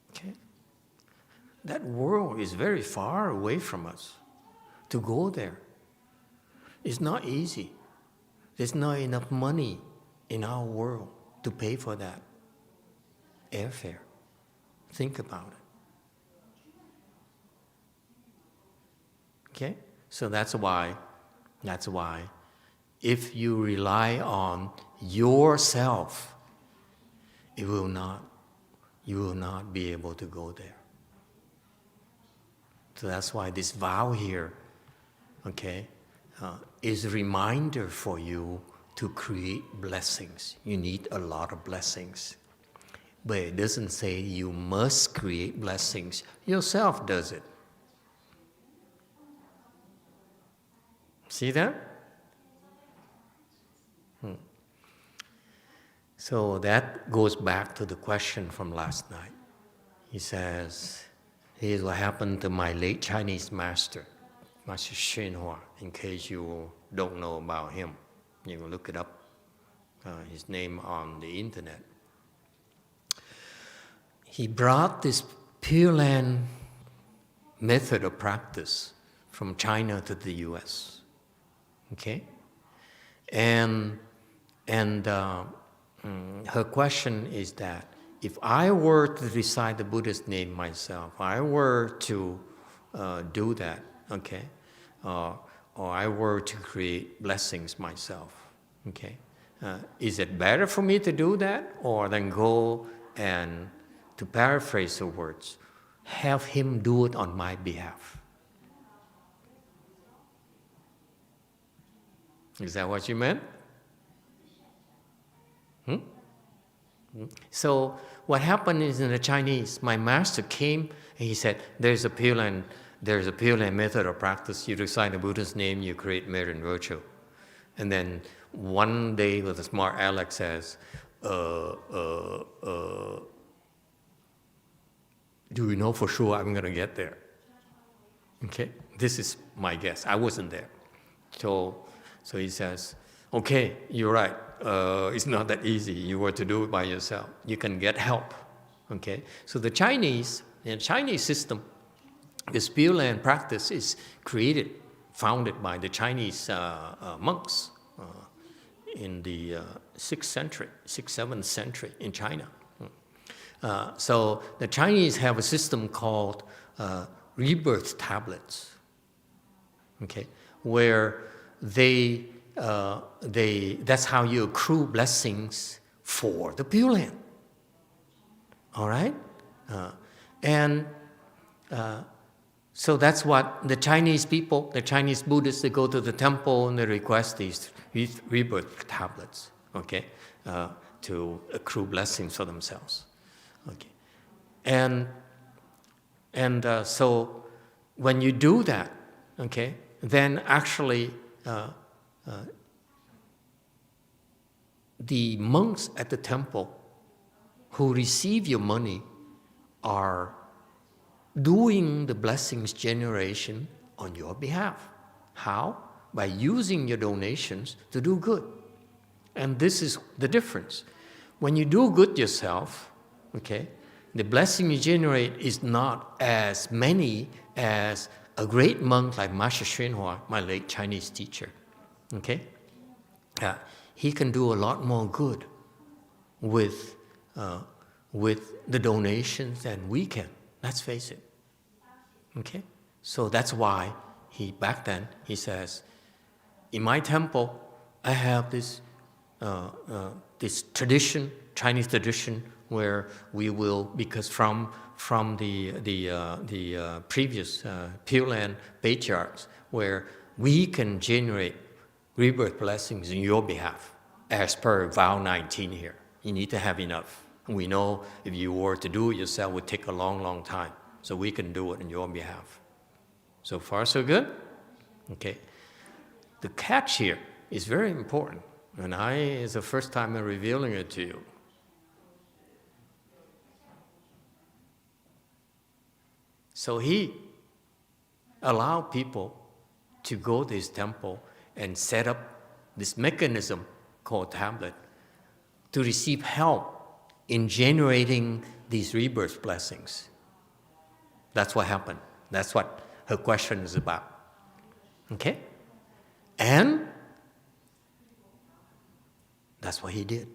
Okay? That world is very far away from us. To go there, it's not easy. There's not enough money in our world to pay for that airfare. Think about it. Okay? So that's why, if you rely on yourself, you will not be able to go there. So that's why this vow here, okay, is a reminder for you to create blessings. You need a lot of blessings. But it doesn't say you must create blessings. Yourself does it. See that? So that goes back to the question from last night. He says, here's what happened to my late Chinese master, Master YongHua. In case you don't know about him, you can look it up, his name on the internet. He brought this Pure Land method of practice from China to the U.S. Okay, and her question is that if I were to recite the Buddha's name myself, I were to do that, okay, or I were to create blessings myself, okay, is it better for me to do that, or then go and, to paraphrase the words, have him do it on my behalf? Is that what you meant? So what happened is, in the Chinese, my master came and he said, there's a Pure Land method of practice. You recite the Buddha's name, you create merit and virtue. And then one day, with a smart aleck says, do you know for sure I'm going to get there? Okay, this is my guess. I wasn't there. So he says, okay, you're right. It's not that easy. You were to do it by yourself. You can get help. Okay, so in the Chinese system, this Pure Land practice is founded by the Chinese monks in the 6th, 7th century in China. So the Chinese have a system called rebirth tablets. Okay, where that's how you accrue blessings for the Pure Land. All right? So that's what the Chinese people, the Chinese Buddhists, they go to the temple and they request these rebirth tablets, okay, to accrue blessings for themselves. Okay. So when you do that, okay, then actually the monks at the temple who receive your money are doing the blessings generation on your behalf. How? By using your donations to do good. And this is the difference. When you do good yourself, okay, the blessing you generate is not as many as a great monk like Master YongHua, my late Chinese teacher. Okay? He can do a lot more good with the donations than we can. Let's face it. Okay? So that's why back then he says, in my temple, I have this this tradition, Chinese tradition, where we will, because from the previous Pure Land patriarchs, where we can generate rebirth blessings in your behalf, as per vow 19 here. You need to have enough. We know if you were to do it yourself, it would take a long, long time. So we can do it on your behalf. So far, so good? Okay. The catch here is very important. And it's the first time I'm revealing it to you. So he allowed people to go to his temple and set up this mechanism called tablet to receive help in generating these rebirth blessings. That's what happened. That's what her question is about. Okay? And that's what he did.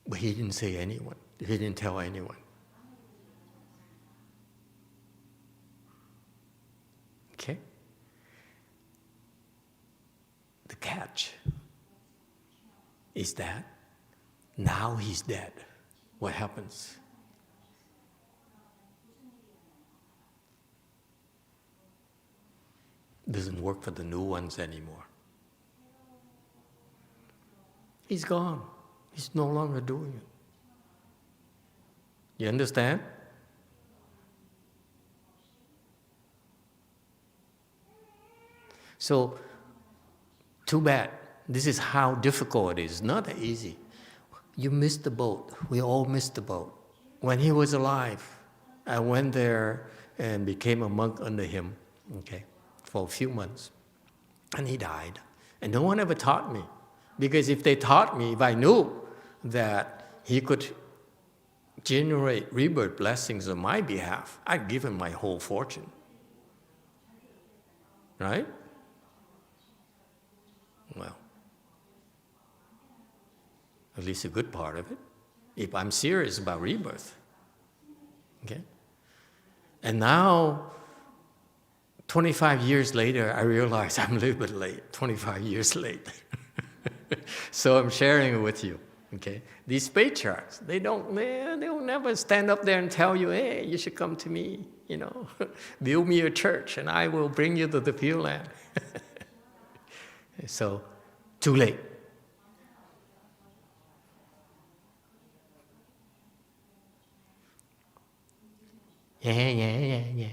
But he didn't say anyone. He didn't tell anyone. Okay? The catch is that now he's dead. What happens? Doesn't work for the new ones anymore. He's gone. He's no longer doing it. You understand? So, too bad. This is how difficult it is. Not that easy. You missed the boat. We all missed the boat. When he was alive, I went there and became a monk under him, okay, for a few months. And he died. And no one ever taught me. Because if they taught me, if I knew that he could generate rebirth blessings on my behalf, I'd give him my whole fortune. Right? Well, at least a good part of it, if I'm serious about rebirth. Okay? And now, 25 years later, I realize I'm a little bit late, 25 years late. So I'm sharing it with you. Okay? These patriarchs, they'll never stand up there and tell you, hey, you should come to me, build me a church and I will bring you to the Pure Land. So, too late. Yeah.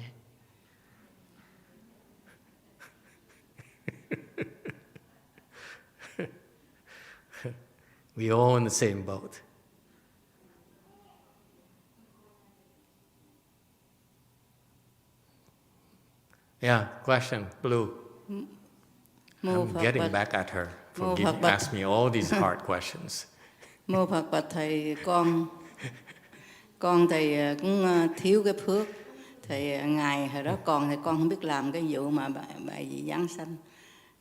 We're all in the same boat. Yeah, question, Blue. I'm getting back at her for asking me all these hard questions. Mô Phật bạch thầy, con thầy cũng thiếu cái phước. Thầy ngày hồi đó thầy con không biết làm cái vụ mà bài gì giáng sanh.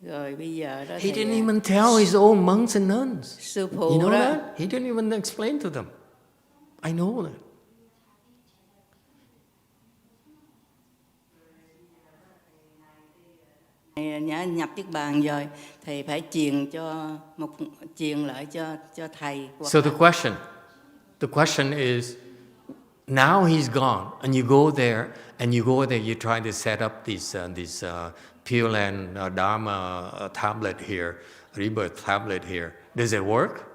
Rồi bây giờ đó He didn't even tell his own monks and nuns. Sư You phụ know đó. that? He didn't even explain to them. I know that. Nhập chiếc bàn rồi, thầy phải truyền lại cho thầy. So the question is, now he's gone, and you go there, you try to set up this Pure Land Dharma tablet here, rebirth tablet here. Does it work?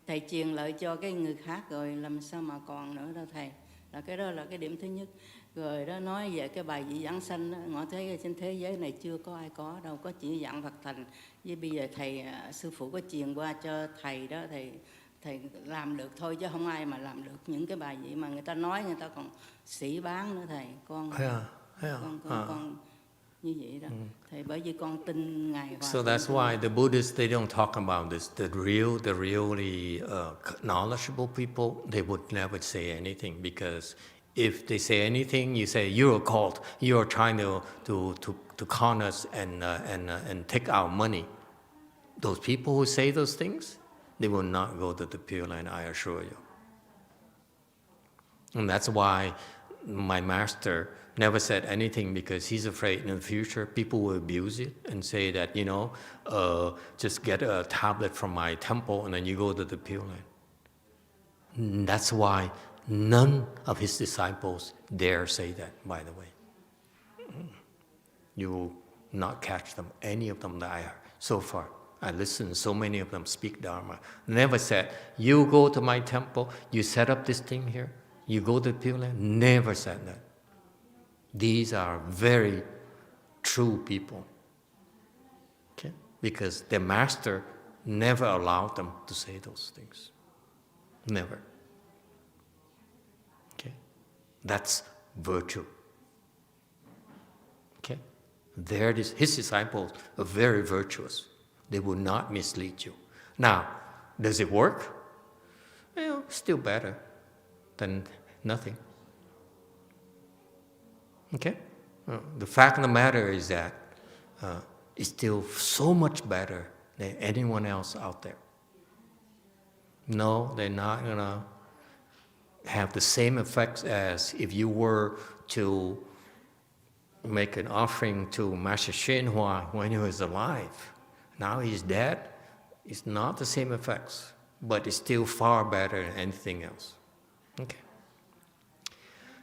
Thầy truyền lại cho cái người khác rồi làm sao mà còn nữa đâu thầy. Cái đó là cái điểm thứ nhất. Rồi đó nói về cái bài vị giảng sanh đó, ngõ thấy trên thế giới này chưa có ai có đâu, có chỉ dạng Phật thành. Với bây giờ thầy sư phụ có truyền qua cho thầy đó, thầy làm được thôi chứ không ai mà làm được những cái bài vị mà người ta nói, người ta còn sĩ bán nữa thầy. Con như vậy đó. Thầy bởi vì con tin Ngài Hòa. So that's why the Buddhists, they don't talk about this. The really knowledgeable people, they would never say anything, because if they say anything, you say you're a cult, you're trying to con us and take our money. Those people who say those things, they will not go to the Pure Land, I assure you. And that's why my master never said anything because he's afraid in the future people will abuse it and say that, just get a tablet from my temple and then you go to the Pure Land. That's why none of his disciples dare say that, by the way. You will not catch them, any of them that I heard so far. I listened to so many of them speak Dharma. Never said, you go to my temple, you set up this thing here, you go to the Pure Land. Never said that. These are very true people. Okay? Because their master never allowed them to say those things. Never. Okay? That's virtue. Okay? His disciples are very virtuous. They will not mislead you. Now, does it work? Well, still better than nothing. Okay? The fact of the matter is that it's still so much better than anyone else out there. No, they're not going to have the same effects as if you were to make an offering to Master YongHua when he was alive. Now he's dead. It's not the same effects, but it's still far better than anything else. Okay.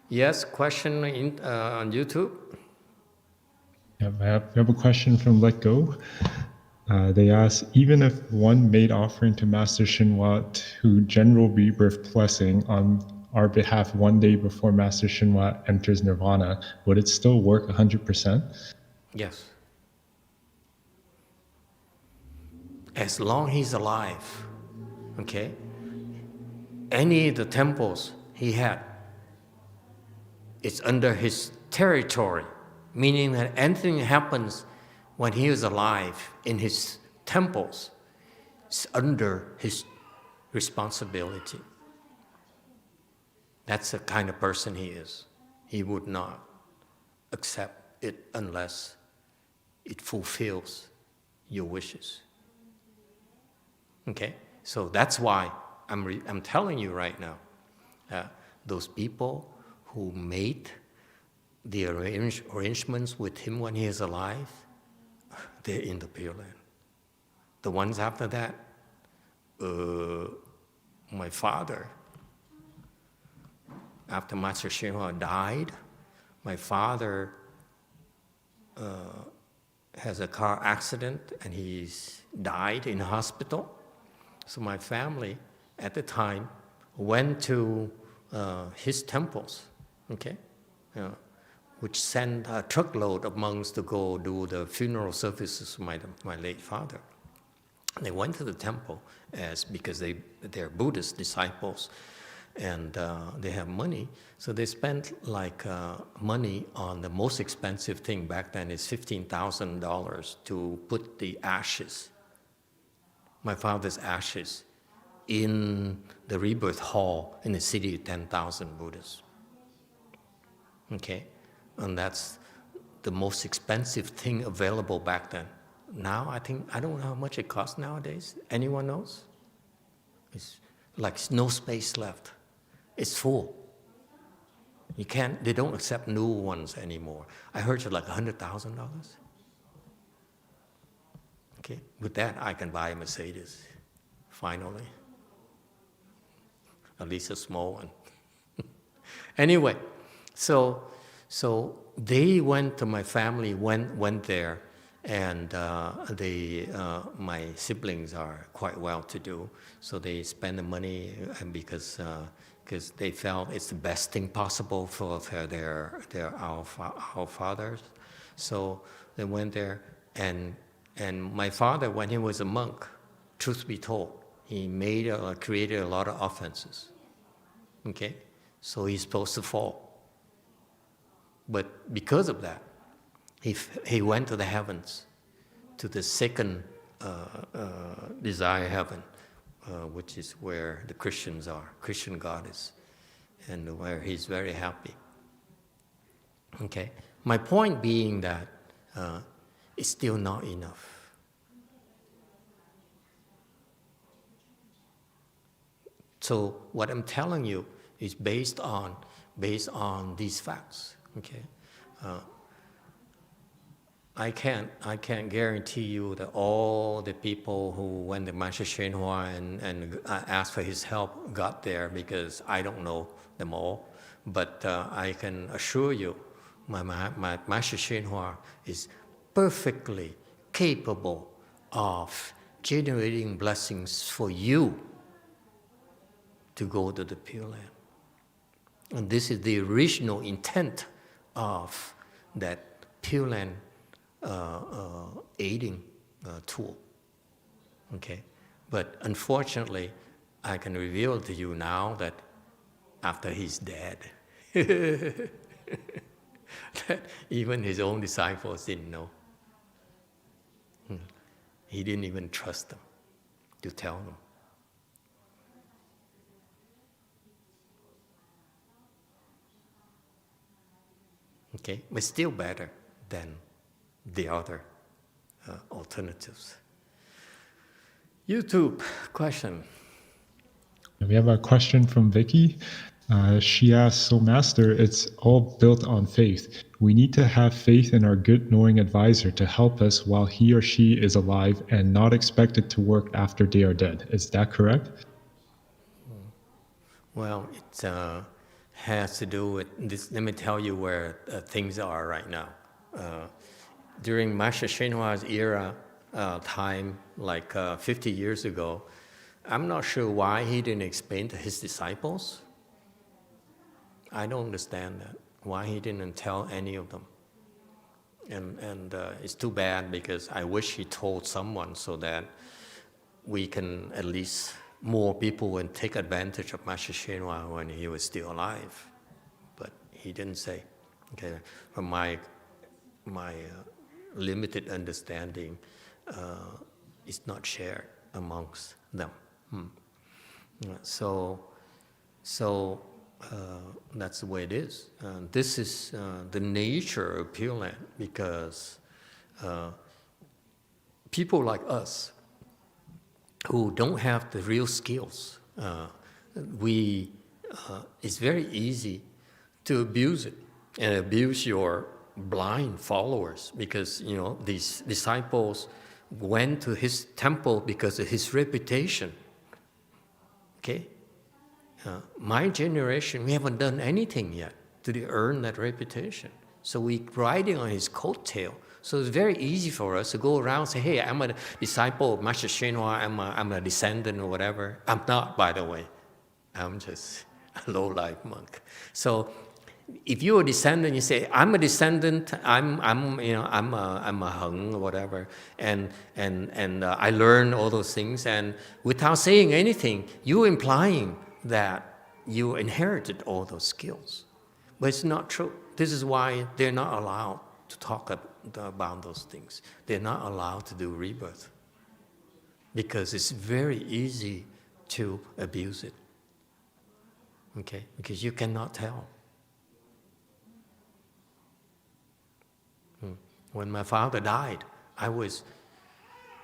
Yes, question on YouTube? Yeah, we have a question from Let Go. They ask, even if one made offering to Master YongHua to general rebirth blessing on our behalf one day before Master YongHua enters nirvana, would it still work 100%? Yes. As long as he's alive, okay? Any of the temples he had, it's under his territory, meaning that anything happens when he is alive in his temples, it's under his responsibility. That's the kind of person he is. He would not accept it unless it fulfills your wishes. Okay? So that's why I'm telling you right now, those people who made the arrangements with him when he is alive, they're in the Pure Land. The ones after that, my father, after Master YongHua died, my father has a car accident and he's died in a hospital. So my family at the time went to his temples, okay, which sent a truckload of monks to go do the funeral services for my late father. They went to the temple because they're Buddhist disciples and they have money. So they spent money on the most expensive thing back then is $15,000 to put the ashes, my father's ashes, in the rebirth hall in the city of 10,000 Buddhists. Okay? And that's the most expensive thing available back then. Now, I don't know how much it costs nowadays. Anyone knows? It's like no space left. It's full. They don't accept new ones anymore. I heard it's like $100,000. Okay, with that, I can buy a Mercedes, finally. At least a small one. Anyway, so my family went there, and my siblings are quite well-to-do, so they spend the money because they felt it's the best thing possible for our fathers. So they went there, and my father, when he was a monk, truth be told, he created a lot of offenses. Okay, so he's supposed to fall. But because of that, he went to the heavens, to the second desire heaven, which is where the Christians are, Christian goddess, and where he's very happy. Okay, my point being that it's still not enough. So what I'm telling you is based on based on these facts. Okay, I can't guarantee you that all the people who went to Master YongHua and asked for his help got there, because I don't know them all. But I can assure you, my Master YongHua is perfectly capable of generating blessings for you to go to the Pure Land. And this is the original intent of that Pure Land aiding tool. Okay, but unfortunately, I can reveal to you now that after he's dead, that even his own disciples didn't know. He didn't even trust them to tell them. Okay, but still better than the other alternatives. YouTube question. We have a question from Vicky. She asks, so Master, it's all built on faith. We need to have faith in our good knowing advisor to help us while he or she is alive and not expected to work after they are dead. Is that correct? Well, it has to do with this. Let me tell you where things are right now. During Master YongHua's era, time, like 50 years ago, I'm not sure why he didn't explain to his disciples. I don't understand that, why he didn't tell any of them. And it's too bad, because I wish he told someone so that we can at least, more people will take advantage of Master YongHua when he was still alive. But he didn't say. Okay, from my limited understanding, it's not shared amongst them. So that's the way it is. This is the nature of Pure Land, because people like us who don't have the real skills, it's very easy to abuse it and abuse your blind followers, because these disciples went to his temple because of his reputation. Okay, my generation, we haven't done anything yet to earn that reputation. So we're riding on his coattail. So it's very easy for us to go around and say, hey, I'm a disciple of Master YongHua, I'm a descendant or whatever. I'm not, by the way. I'm just a low-life monk. So if you're a descendant, you say, I'm a descendant, I'm a hung or whatever, and I learned all those things, and without saying anything, you're implying that you inherited all those skills. But it's not true. This is why they're not allowed to talk about those things. They're not allowed to do rebirth, because it's very easy to abuse it. Okay, because you cannot tell. When my father died, I was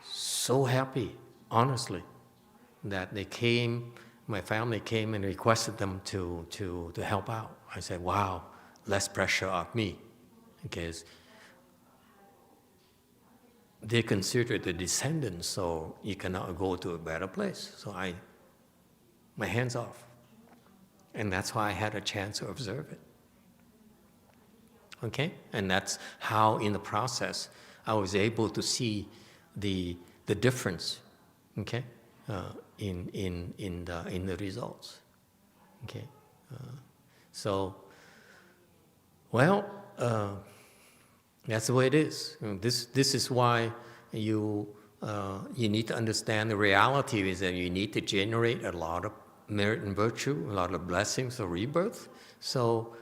so happy, honestly, that my family came and requested them to help out. I said, wow, less pressure on me, because they consider the descendants, so you cannot go to a better place. So my hands off. And that's why I had a chance to observe it. Okay? And that's how, in the process, I was able to see the difference, okay, in the results. Okay? That's the way it is. This is why you need to understand the reality is that you need to generate a lot of merit and virtue, a lot of blessings of rebirth. So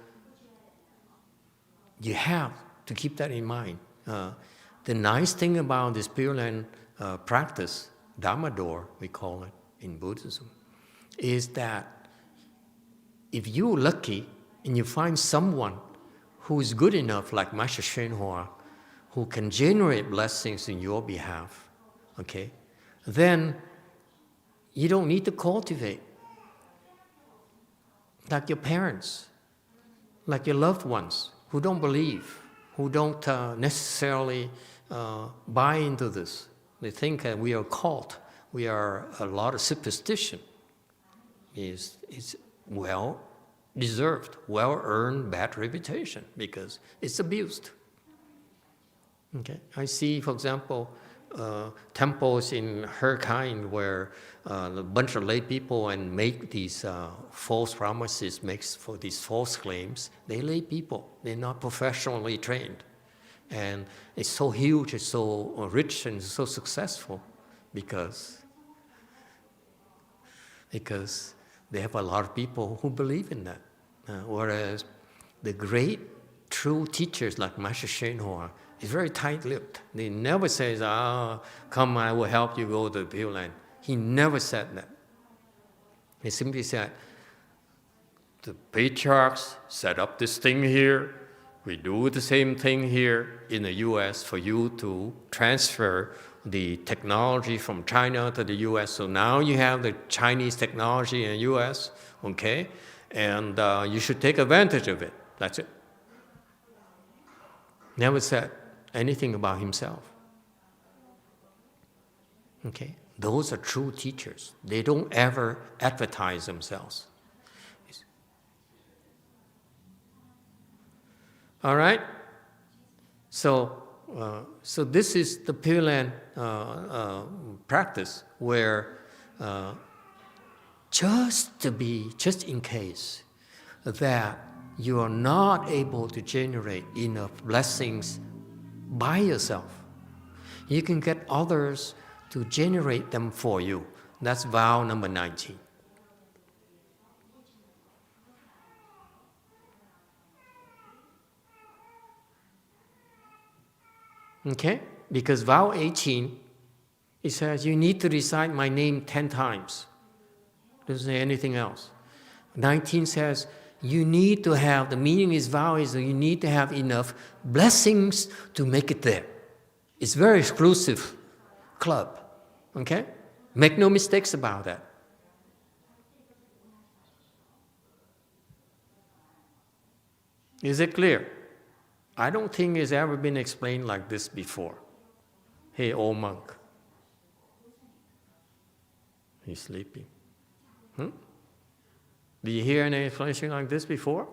you have to keep that in mind. The nice thing about this Pure Land practice, Dharma door, we call it in Buddhism, is that if you're lucky and you find someone who is good enough, like Master YongHua, who can generate blessings in your behalf, okay, then you don't need to cultivate. Like your parents, like your loved ones who don't believe, who don't necessarily buy into this. They think we are a cult. We are a lot of superstition. It's well-deserved, well-earned bad reputation because it's abused. Okay, I see, for example, temples in her kind where a bunch of lay people and make these false promises, makes for these false claims. They lay people, they're not professionally trained. And it's so huge, it's so rich and so successful because they have a lot of people who believe in that. Whereas the great true teachers like Master YongHua is very tight-lipped. They never say, come, I will help you go to the Pure Land. He never said that. He simply said, the patriarchs set up this thing here. We do the same thing here in the US for you to transfer the technology from China to the US. So now you have the Chinese technology in the US, okay? And you should take advantage of it. That's it. Never said anything about himself. Okay? Those are true teachers. They don't ever advertise themselves. All right? So this is the Pure Land practice where just in case that you are not able to generate enough blessings by yourself, you can get others to generate them for you. That's vow number 19. Okay? Because vow 18, it says you need to recite my name 10 times. Doesn't say anything else. 19 says you need to have, the meaning is vow is that you need to have enough blessings to make it there. It's very exclusive club. Okay? Make no mistakes about that. Is it clear? I don't think it's ever been explained like this before. Hey, old monk. He's sleeping. Did you hear any explanation like this before?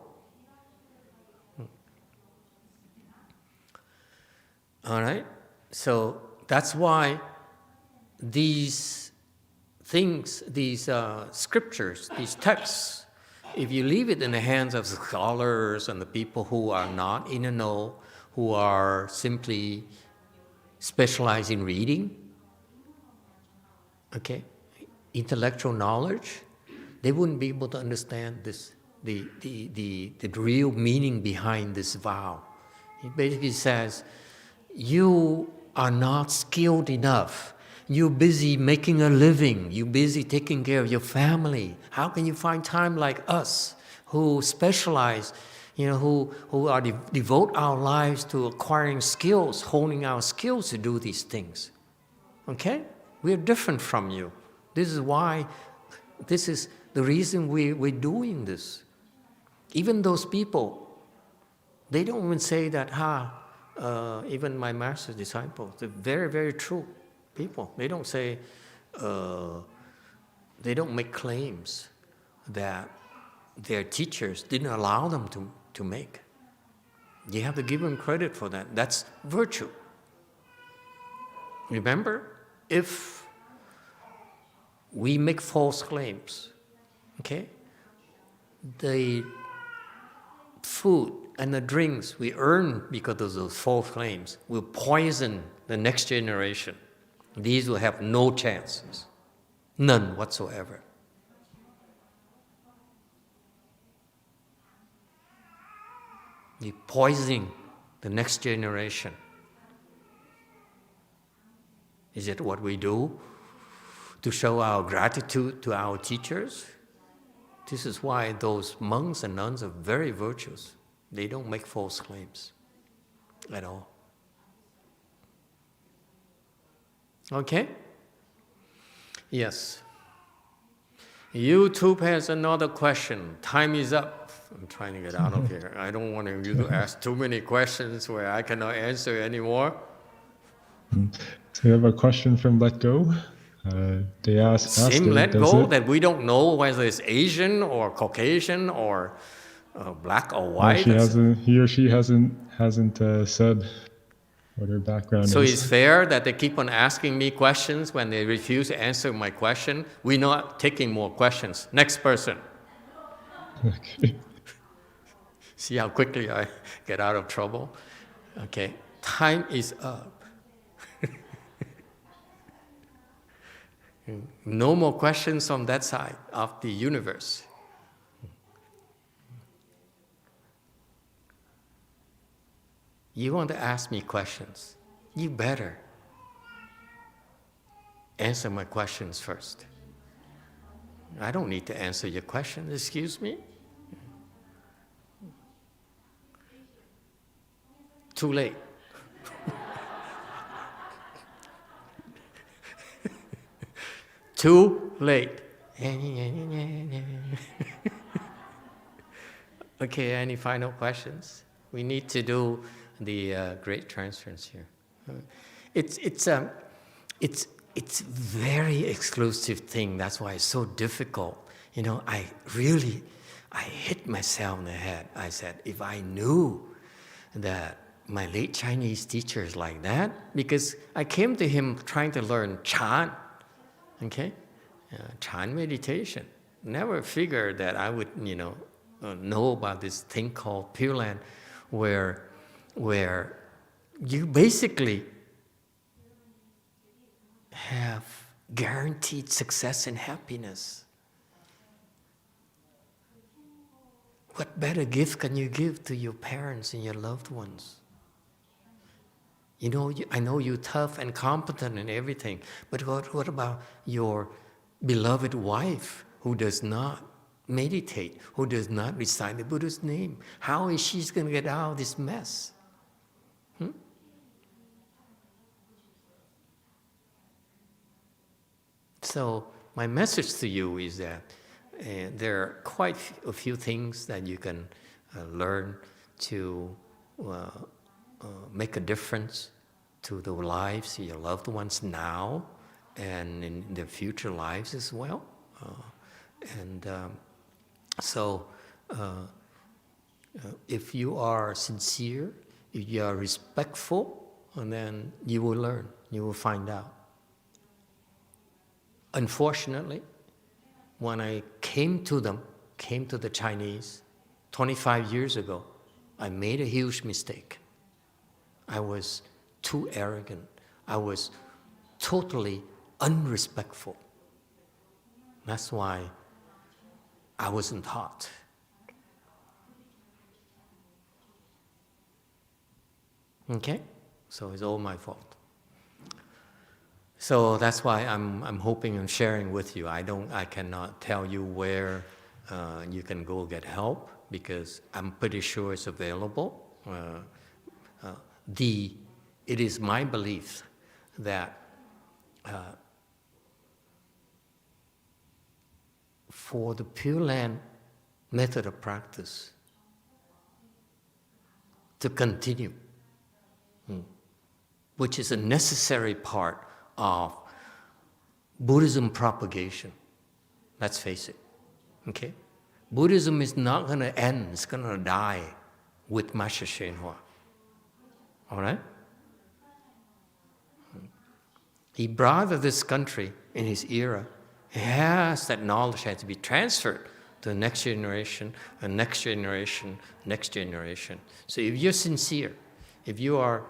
All right? So that's why these things, these scriptures, these texts, if you leave it in the hands of scholars and the people who are not in the know, who are simply specialized in reading, okay, intellectual knowledge, they wouldn't be able to understand this, the real meaning behind this vow. It basically says, you are not skilled enough. You're busy making a living. You're busy taking care of your family. How can you find time like us who specialize, who devote our lives to acquiring skills, honing our skills to do these things? Okay? We're different from you. This is why, this is the reason we're doing this. Even those people, they don't even say that, even my master's disciples, they're very, very true people. They don't say, they don't make claims that their teachers didn't allow them to make. You have to give them credit for that. That's virtue. Remember, if we make false claims, okay, the food and the drinks we earn because of those false claims will poison the next generation. These will have no chances, none whatsoever. You're poisoning the next generation. Is it what we do to show our gratitude to our teachers? This is why those monks and nuns are very virtuous. They don't make false claims at all. Okay? Yes. YouTube has another question. Time is up. I'm trying to get out of here. I don't want you to ask too many questions where I cannot answer anymore. So we have a question from Let Go. They ask, Same Master, let does go it... that we don't know whether it's Asian or Caucasian or black or white. He or she hasn't said what her background So is. it's fair that they keep on asking me questions when they refuse to answer my question. We're not taking more questions. Next person. Okay. See how quickly I get out of trouble? Okay, time is up. No more questions on that side of the universe. You want to ask me questions? You better answer my questions first. I don't need to answer your question, excuse me? Too late. Too late. Okay, any final questions? We need to do the great transference here. It's very exclusive thing. That's why it's so difficult. You know, I hit myself in the head. I said, if I knew that my late Chinese teacher is like that, because I came to him trying to learn Chan, okay, Chan meditation. Never figured that I would, know about this thing called Pure Land, where you basically have guaranteed success and happiness. What better gift can you give to your parents and your loved ones? You know, I know you're tough and competent and everything, but what about your beloved wife who does not meditate, who does not recite the Buddha's name? How is she going to get out of this mess? So my message to you is that there are quite a few things that you can learn to make a difference to the lives of your loved ones now and in their future lives as well. So if you are sincere, if you are respectful, and then you will learn, you will find out. Unfortunately, when I came to the Chinese 25 years ago, I made a huge mistake. I was too arrogant. I was totally unrespectful. That's why I wasn't taught. Okay? So it's all my fault. So that's why I'm hoping and sharing with you. I cannot tell you where you can go get help, because I'm pretty sure it's available. It is my belief that for the Pure Land method of practice to continue, which is a necessary part of Buddhism propagation. Let's face it, okay? Buddhism is not going to end, it's going to die with Master YongHua, all right? He brought to this country in his era. Yes, that knowledge has to be transferred to the next generation, and next generation, next generation. So if you're sincere, if you are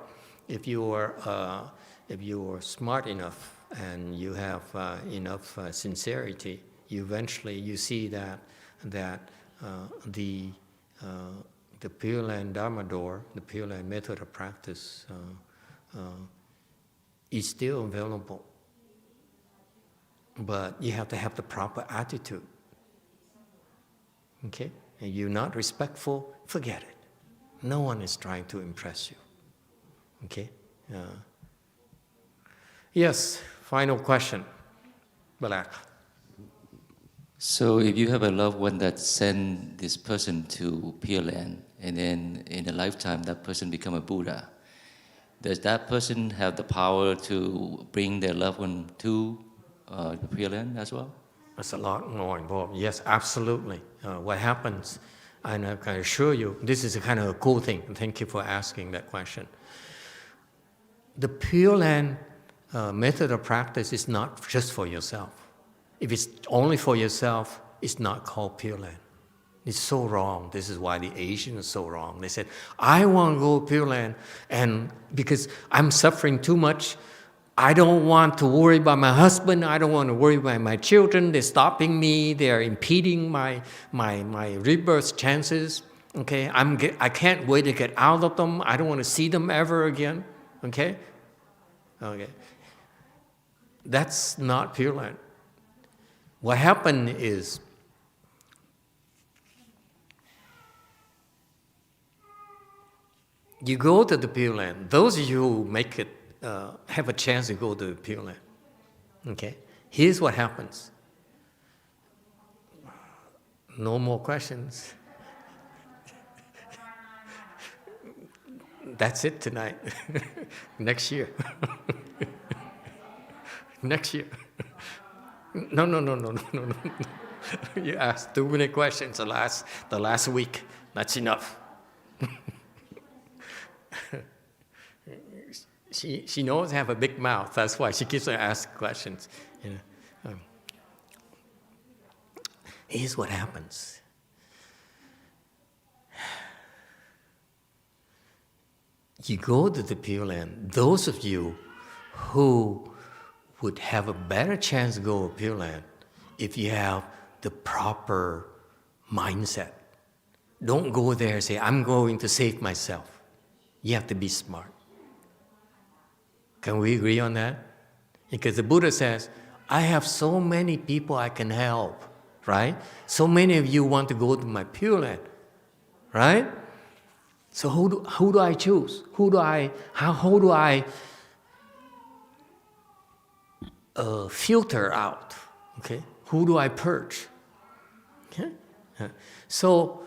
smart enough and you have enough sincerity, you see that the Pure Land Dharma door, the Pure Land method of practice, is still available. But you have to have the proper attitude. Okay? And you're not respectful, forget it. No one is trying to impress you. Okay? Yes, final question. Balak. So if you have a loved one that sent this person to Pure Land, and then in a lifetime that person become a Buddha, does that person have the power to bring their loved one to the Pure Land as well? It's a lot more involved. Yes, absolutely. What happens, and I can assure you, this is a kind of a cool thing. Thank you for asking that question. The Pure Land method of practice is not just for yourself. If it's only for yourself, it's not called Pure Land. It's so wrong. This is why the Asians are so wrong. They said, I want to go Pure Land, and because I'm suffering too much, I don't want to worry about my husband, I don't want to worry about my children, they're stopping me, they're impeding my rebirth chances. Okay, I can't wait to get out of them, I don't want to see them ever again. Okay? Okay. That's not Pure Land. What happened is, you go to the Pure Land. Those of you who make it, have a chance to go to the Pure Land. Okay? Here's what happens. No more questions. That's it tonight. Next year. Next year. No. You asked too many questions the last week. That's enough. She knows I have a big mouth. That's why she keeps on asking questions. You know. Here's what happens. You go to the Pure Land. Those of you who would have a better chance to go to Pure Land if you have the proper mindset. Don't go there and say, I'm going to save myself. You have to be smart. Can we agree on that? Because the Buddha says, I have so many people I can help, right? So many of you want to go to my Pure Land, right? So who do I choose? How do I filter out? Okay, who do I purge? Okay, so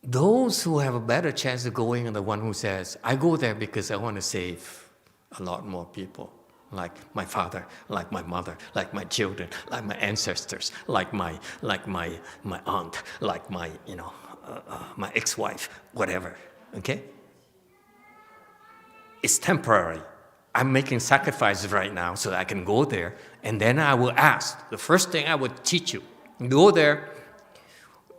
those who have a better chance of going are the one who says, I go there because I want to save a lot more people, like my father, like my mother, like my children, like my ancestors, like my aunt, like my my ex-wife, whatever. Okay. It's temporary. I'm making sacrifices right now so that I can go there, and then I will ask. The first thing I would teach you: go there.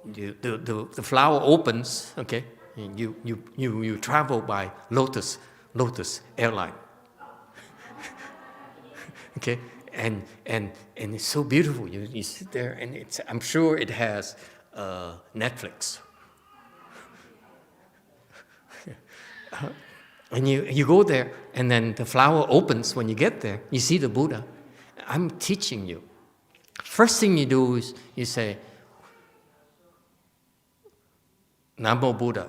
The flower opens. Okay, you travel by Lotus Airline. Okay, and it's so beautiful. You sit there, and I'm sure it has Netflix. And you go there, and then the flower opens when you get there. You see the Buddha. I'm teaching you. First thing you do is you say, Namo Buddha,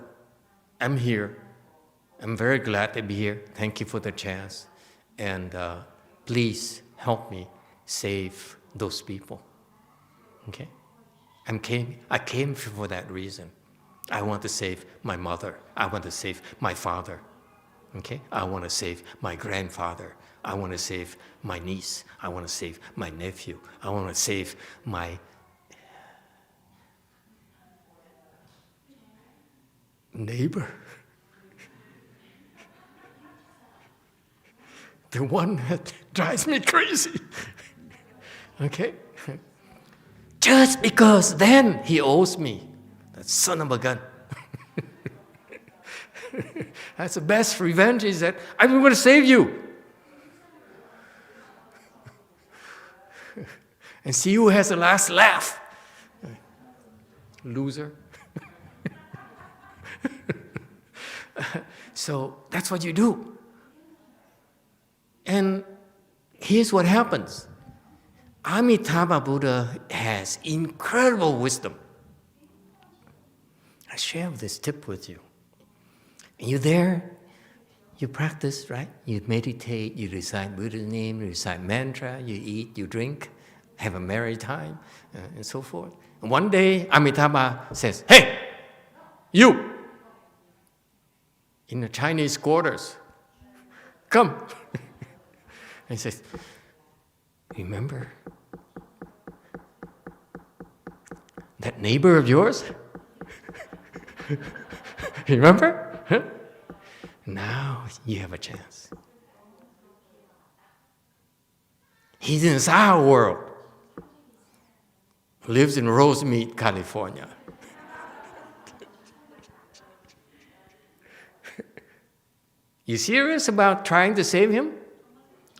I'm here. I'm very glad to be here. Thank you for the chance. And please help me save those people. Okay? I came for that reason. I want to save my mother. I want to save my father. Okay? I want to save my grandfather. I want to save my niece. I want to save my nephew. I want to save my neighbor. The one that drives me crazy. Okay? Just because then he owes me. That son of a gun. That's the best revenge, is that I'm going to save you. And see who has the last laugh. Loser. So that's what you do. And here's what happens. Amitabha Buddha has incredible wisdom. I share this tip with you. And you're there, You practice, right? You meditate, you recite Buddha's name, you recite mantra, you eat, you drink, have a merry time, and so forth. And one day, Amitabha says, "Hey, you, in the Chinese quarters, come." And he says, "Remember that neighbor of yours? Remember? Huh? Now you have a chance. He's in our world. Lives in Rosemead, California. You serious about trying to save him?"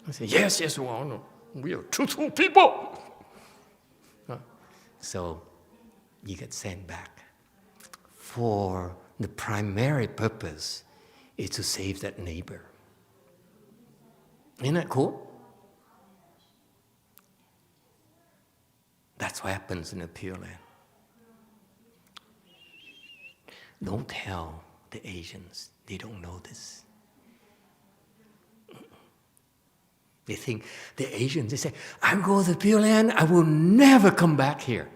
I say, yes, well, we are truthful people. So you get sent back. For the primary purpose is to save that neighbor. Isn't that cool? That's what happens in the Pure Land. Don't tell the Asians. They don't know this. They think, the Asians, they say, "I'm going to the Pure Land, I will never come back here."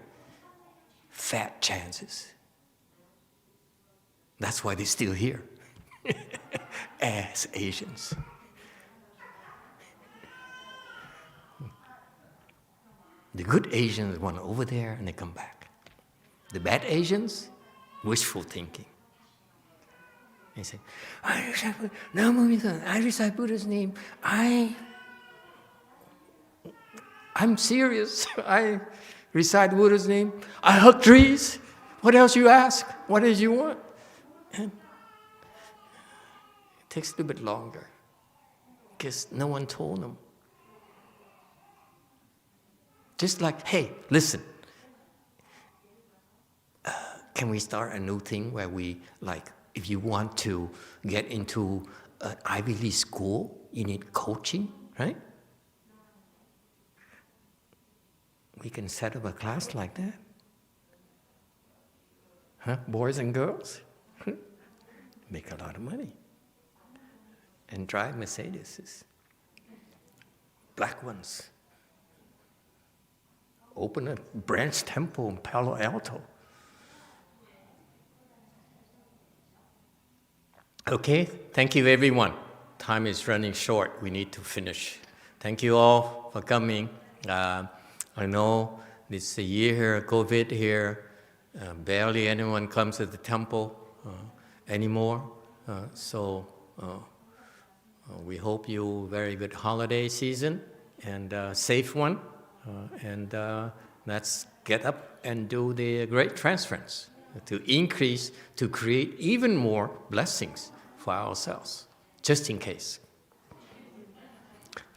Fat chances. That's why they're still here. As Asians. The good Asians want over there and they come back. The bad Asians, wishful thinking. They say, "I recite Buddha's name. I'm serious. I recite Buddha's name. I hug trees. What else you ask? What else you want?" And it takes a little bit longer because no one told them. Just like, hey, listen, can we start a new thing where we, like, if you want to get into an Ivy League school, you need coaching, right? We can set up a class like that. Huh? Boys and girls? Make a lot of money. And drive Mercedes. Black ones. Open a branch temple in Palo Alto. Okay, thank you everyone. Time is running short. We need to finish. Thank you all for coming. I know this is a year here, COVID here. Barely anyone comes to the temple anymore. So we hope you very good holiday season and safe one. And let's get up and do the great transference to increase, to create even more blessings for ourselves, just in case.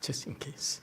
Just in case.